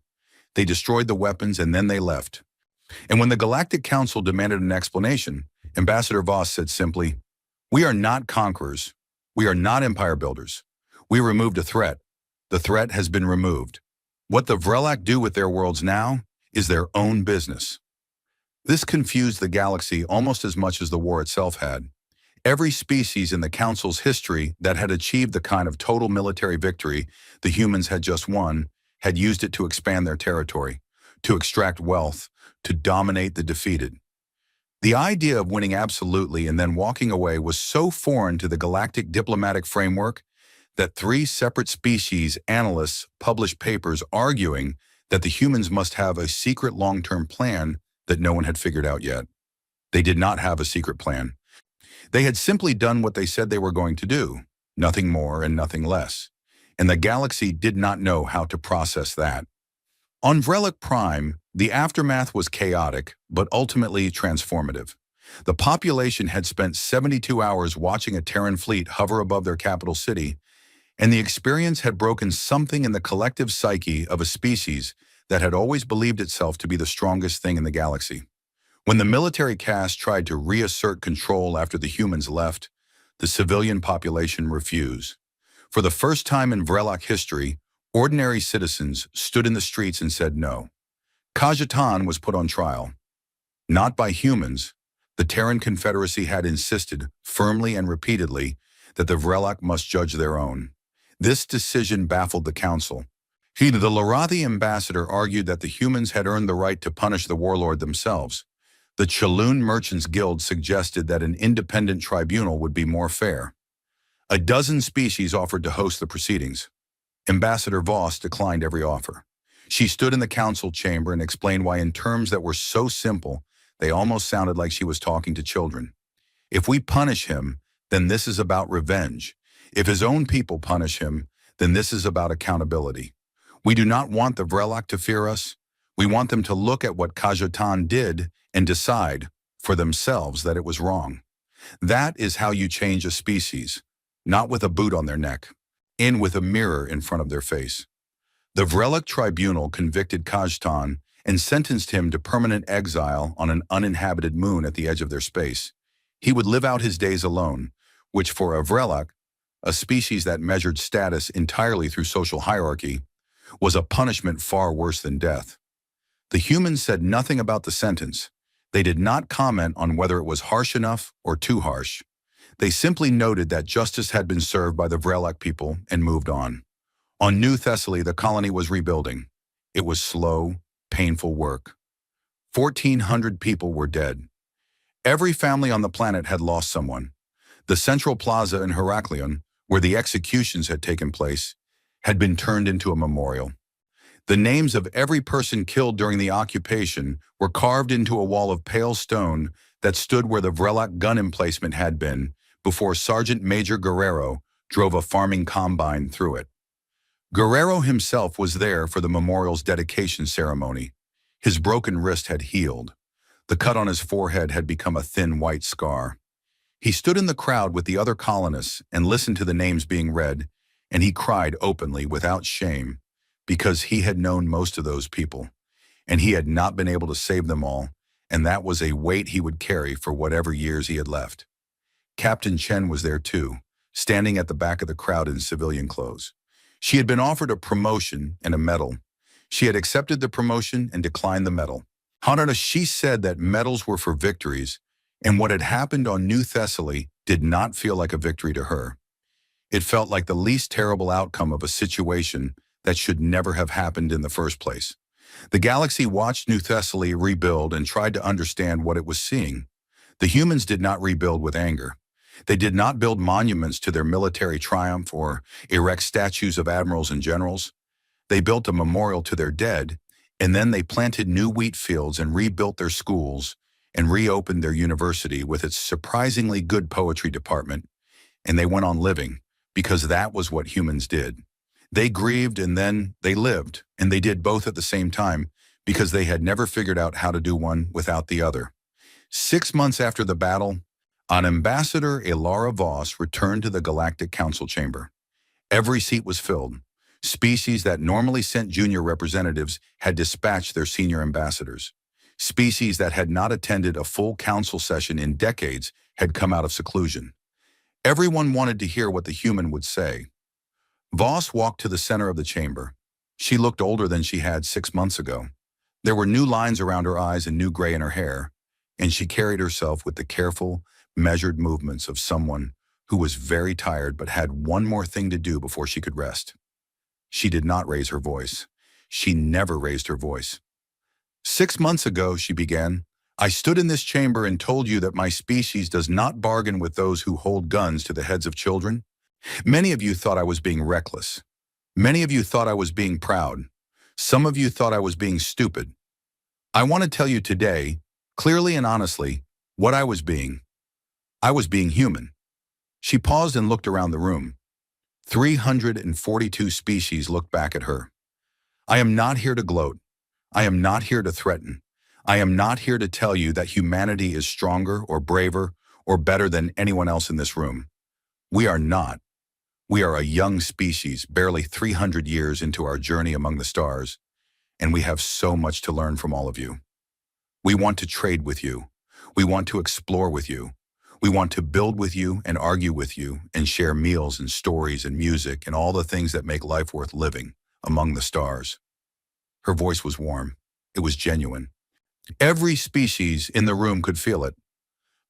They destroyed the weapons and then they left. And when the Galactic Council demanded an explanation, Ambassador Voss said simply, "We are not conquerors. We are not empire builders. We removed a threat. The threat has been removed. What the Vrelak do with their worlds now is their own business." This confused the galaxy almost as much as the war itself had. Every species in the Council's history that had achieved the kind of total military victory the humans had just won had used it to expand their territory, to extract wealth, to dominate the defeated. The idea of winning absolutely and then walking away was so foreign to the galactic diplomatic framework that 3 separate species analysts published papers arguing that the humans must have a secret long-term plan that no one had figured out yet. They did not have a secret plan. They had simply done what they said they were going to do, nothing more and nothing less. And the galaxy did not know how to process that. On Vrelak Prime, the aftermath was chaotic, but ultimately transformative. The population had spent 72 hours watching a Terran fleet hover above their capital city, and the experience had broken something in the collective psyche of a species that had always believed itself to be the strongest thing in the galaxy. When the military caste tried to reassert control after the humans left, the civilian population refused. For the first time in Vrelak history, ordinary citizens stood in the streets and said no. Khajitan was put on trial. Not by humans. The Terran Confederacy had insisted, firmly and repeatedly, that the Vrelak must judge their own. This decision baffled the Council. The Lorathi ambassador argued that the humans had earned the right to punish the warlord themselves. The Chaloon Merchants Guild suggested that an independent tribunal would be more fair. A dozen species offered to host the proceedings. Ambassador Voss declined every offer. She stood in the council chamber and explained why in terms that were so simple, they almost sounded like she was talking to children. If we punish him, then this is about revenge. If his own people punish him, then this is about accountability. We do not want the Vrelak to fear us. We want them to look at what Khajitan did and decide for themselves that it was wrong. That is how you change a species, not with a boot on their neck, with a mirror in front of their face. The Vrelak tribunal convicted Khajitan and sentenced him to permanent exile on an uninhabited moon at the edge of their space. He would live out his days alone, which for a Vrelak, a species that measured status entirely through social hierarchy, was a punishment far worse than death. The humans said nothing about the sentence. They did not comment on whether it was harsh enough or too harsh. They simply noted that justice had been served by the Vrelak people and moved on. On New Thessaly, the colony was rebuilding. It was slow, painful work. 1,400 people were dead. Every family on the planet had lost someone. The central plaza in Heraklion, where the executions had taken place, had been turned into a memorial. The names of every person killed during the occupation were carved into a wall of pale stone that stood where the Vrelak gun emplacement had been before Sergeant Major Guerrero drove a farming combine through it. Guerrero himself was there for the memorial's dedication ceremony. His broken wrist had healed. The cut on his forehead had become a thin white scar. He stood in the crowd with the other colonists and listened to the names being read, and he cried openly without shame because he had known most of those people, and he had not been able to save them all, and that was a weight he would carry for whatever years he had left. Captain Chen was there too, standing at the back of the crowd in civilian clothes. She had been offered a promotion and a medal. She had accepted the promotion and declined the medal. However, she said that medals were for victories, and what had happened on New Thessaly did not feel like a victory to her. It felt like the least terrible outcome of a situation that should never have happened in the first place. The galaxy watched New Thessaly rebuild and tried to understand what it was seeing. The humans did not rebuild with anger. They did not build monuments to their military triumph or erect statues of admirals and generals. They built a memorial to their dead, and then they planted new wheat fields and rebuilt their schools and reopened their university with its surprisingly good poetry department, and they went on living, because that was what humans did. They grieved and then they lived, and they did both at the same time, because they had never figured out how to do one without the other. 6 months after the battle, an ambassador, Elara Voss, returned to the Galactic Council chamber. Every seat was filled. Species that normally sent junior representatives had dispatched their senior ambassadors. Species that had not attended a full council session in decades had come out of seclusion. Everyone wanted to hear what the human would say. Voss walked to the center of the chamber. She looked older than she had 6 months ago. There were new lines around her eyes and new gray in her hair, and she carried herself with the careful, measured movements of someone who was very tired but had one more thing to do before she could rest. She did not raise her voice. She never raised her voice. 6 months ago, she began, I stood in this chamber and told you that my species does not bargain with those who hold guns to the heads of children. Many of you thought I was being reckless. Many of you thought I was being proud. Some of you thought I was being stupid. I want to tell you today, clearly and honestly, what I was being. I was being human. She paused and looked around the room. 342 species looked back at her. I am not here to gloat. I am not here to threaten. I am not here to tell you that humanity is stronger or braver or better than anyone else in this room. We are not. We are a young species, barely 300 years into our journey among the stars, and we have so much to learn from all of you. We want to trade with you. We want to explore with you. We want to build with you and argue with you and share meals and stories and music and all the things that make life worth living among the stars. Her voice was warm. It was genuine. Every species in the room could feel it.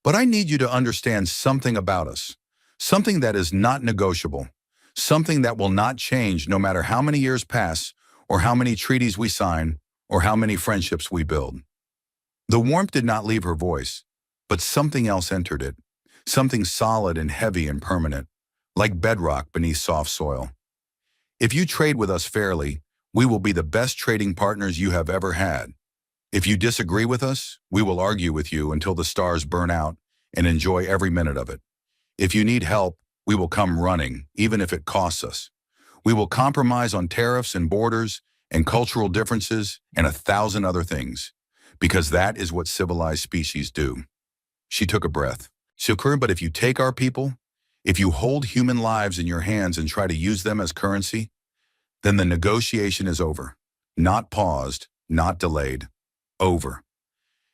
But I need you to understand something about us, something that is not negotiable, something that will not change no matter how many years pass or how many treaties we sign or how many friendships we build. The warmth did not leave her voice, but something else entered it, something solid and heavy and permanent, like bedrock beneath soft soil. If you trade with us fairly, we will be the best trading partners you have ever had. If you disagree with us, we will argue with you until the stars burn out and enjoy every minute of it. If you need help, we will come running, even if it costs us. We will compromise on tariffs and borders and cultural differences and 1,000 other things, because that is what civilized species do. She took a breath. Shukr, but if you take our people, if you hold human lives in your hands and try to use them as currency, then the negotiation is over. Not paused, not delayed. Over.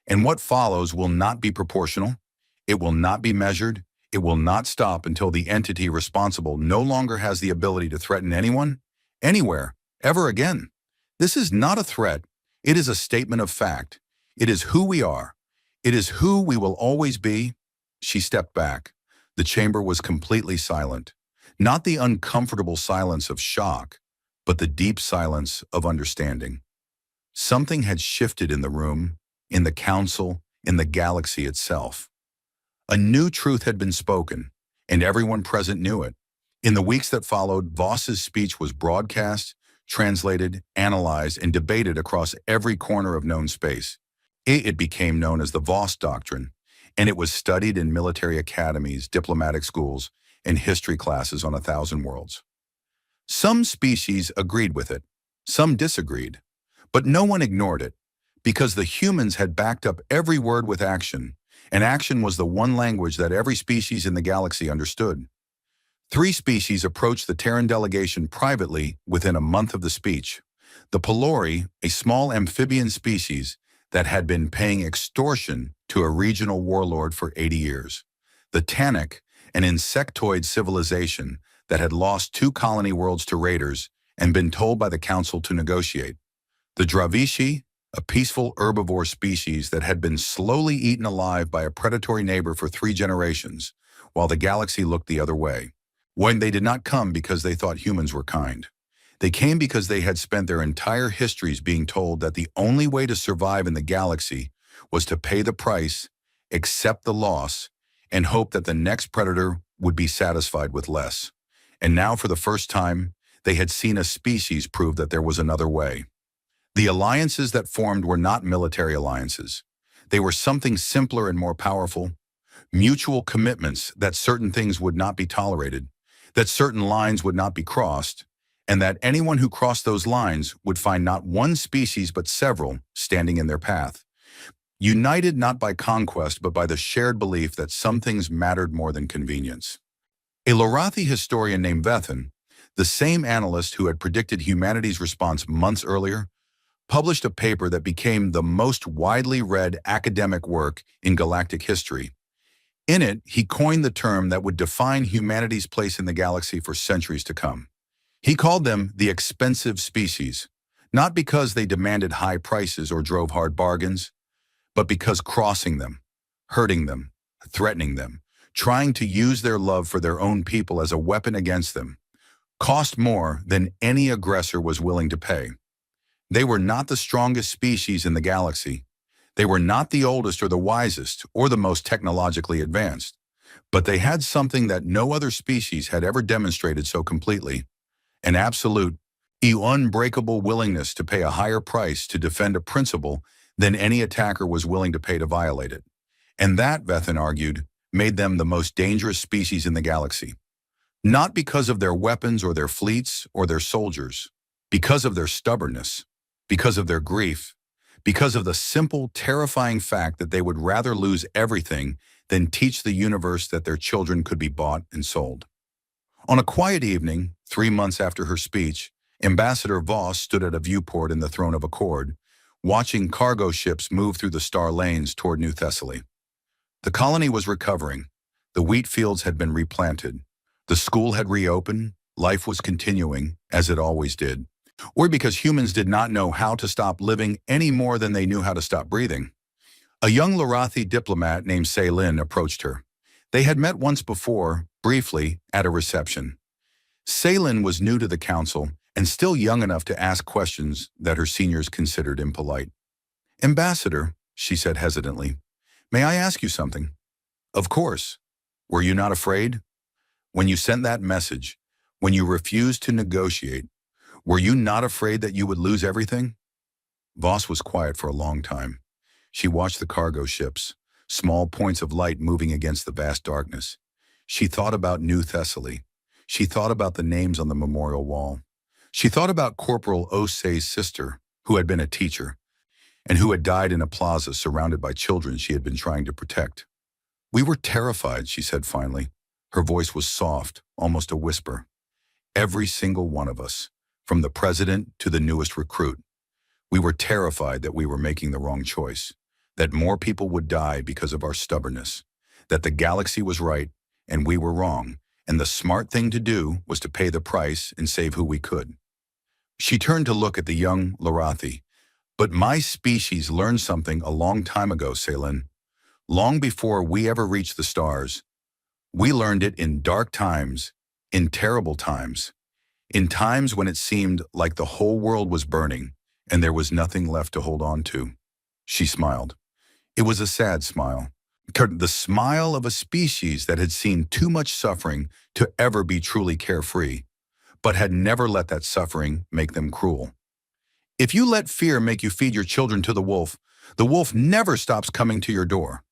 And what follows will not be proportional. It will not be measured. It will not stop until the entity responsible no longer has the ability to threaten anyone, anywhere, ever again. This is not a threat. It is a statement of fact. It is who we are. It is who we will always be. She stepped back. The chamber was completely silent. Not the uncomfortable silence of shock, but the deep silence of understanding. Something had shifted in the room, in the council, in the galaxy itself. A new truth had been spoken, and everyone present knew it. In the weeks that followed, Voss's speech was broadcast, translated, analyzed, and debated across every corner of known space. It became known as the Voss Doctrine, and it was studied in military academies, diplomatic schools, and history classes on 1,000 worlds. Some species agreed with it, some disagreed, but no one ignored it, because the humans had backed up every word with action, and action was the one language that every species in the galaxy understood. 3 species approached the Terran delegation privately within a month of the speech. The Pelori, a small amphibian species that had been paying extortion to a regional warlord for 80 years. The Tannic, an insectoid civilization that had lost 2 colony worlds to raiders and been told by the council to negotiate. The Dravishi, a peaceful herbivore species that had been slowly eaten alive by a predatory neighbor for 3 generations, while the galaxy looked the other way. When they did not come because they thought humans were kind. They came because they had spent their entire histories being told that the only way to survive in the galaxy was to pay the price, accept the loss, and hope that the next predator would be satisfied with less. And now, for the first time, they had seen a species prove that there was another way. The alliances that formed were not military alliances. They were something simpler and more powerful. Mutual commitments that certain things would not be tolerated, that certain lines would not be crossed, and that anyone who crossed those lines would find not one species but several standing in their path. United not by conquest but by the shared belief that some things mattered more than convenience. A Lorathi historian named Vethan, the same analyst who had predicted humanity's response months earlier, published a paper that became the most widely read academic work in galactic history. In it, he coined the term that would define humanity's place in the galaxy for centuries to come. He called them the expensive species, not because they demanded high prices or drove hard bargains, but because crossing them, hurting them, threatening them, trying to use their love for their own people as a weapon against them, cost more than any aggressor was willing to pay. They were not the strongest species in the galaxy. They were not the oldest or the wisest or the most technologically advanced, but they had something that no other species had ever demonstrated so completely: an absolute, unbreakable willingness to pay a higher price to defend a principle than any attacker was willing to pay to violate it. And that, Vethan argued, made them the most dangerous species in the galaxy. Not because of their weapons or their fleets or their soldiers, because of their stubbornness, because of their grief, because of the simple, terrifying fact that they would rather lose everything than teach the universe that their children could be bought and sold. On a quiet evening, 3 months after her speech, Ambassador Voss stood at a viewport in the Throne of Accord, watching cargo ships move through the star lanes toward New Thessaly. The colony was recovering. The wheat fields had been replanted. The school had reopened. Life was continuing, as it always did. Or because humans did not know how to stop living any more than they knew how to stop breathing. A young Lorathi diplomat named Ceylin approached her. They had met once before, briefly, at a reception. Ceylin was new to the council and still young enough to ask questions that her seniors considered impolite. "Ambassador," she said hesitantly, "may I ask you something?" "Of course. Were you not afraid? When you sent that message, when you refused to negotiate, were you not afraid that you would lose everything?" Voss was quiet for a long time. She watched the cargo ships, small points of light moving against the vast darkness. She thought about New Thessaly. She thought about the names on the memorial wall. She thought about Corporal Osei's sister, who had been a teacher, and who had died in a plaza surrounded by children she had been trying to protect. "We were terrified," she said finally. Her voice was soft, almost a whisper. "Every single one of us, from the president to the newest recruit. We were terrified that we were making the wrong choice, that more people would die because of our stubbornness, that the galaxy was right and we were wrong, and the smart thing to do was to pay the price and save who we could." She turned to look at the young Lorathi. "But my species learned something a long time ago, Ceylin. Long before we ever reached the stars. We learned it in dark times, in terrible times, in times when it seemed like the whole world was burning and there was nothing left to hold on to." She smiled. It was a sad smile. The smile of a species that had seen too much suffering to ever be truly carefree, but had never let that suffering make them cruel. If you let fear make you feed your children to the wolf never stops coming to your door.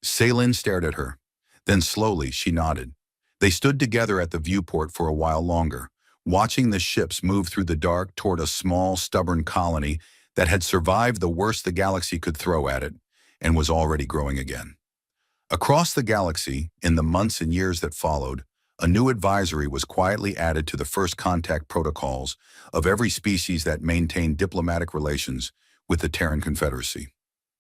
Ceylin stared at her. Then slowly she nodded. They stood together at the viewport for a while longer, watching the ships move through the dark toward a small, stubborn colony that had survived the worst the galaxy could throw at it and was already growing again. Across the galaxy, in the months and years that followed, a new advisory was quietly added to the first contact protocols of every species that maintained diplomatic relations with the Terran Confederacy.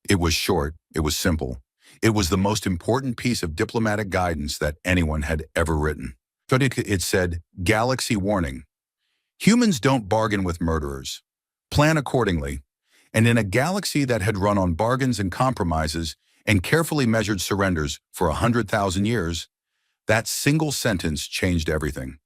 It was short, it was simple. It was the most important piece of diplomatic guidance that anyone had ever written. It said, "Galaxy warning. Humans don't bargain with murderers. Plan accordingly." And in a galaxy that had run on bargains and compromises and carefully measured surrenders for 100,000 years, that single sentence changed everything.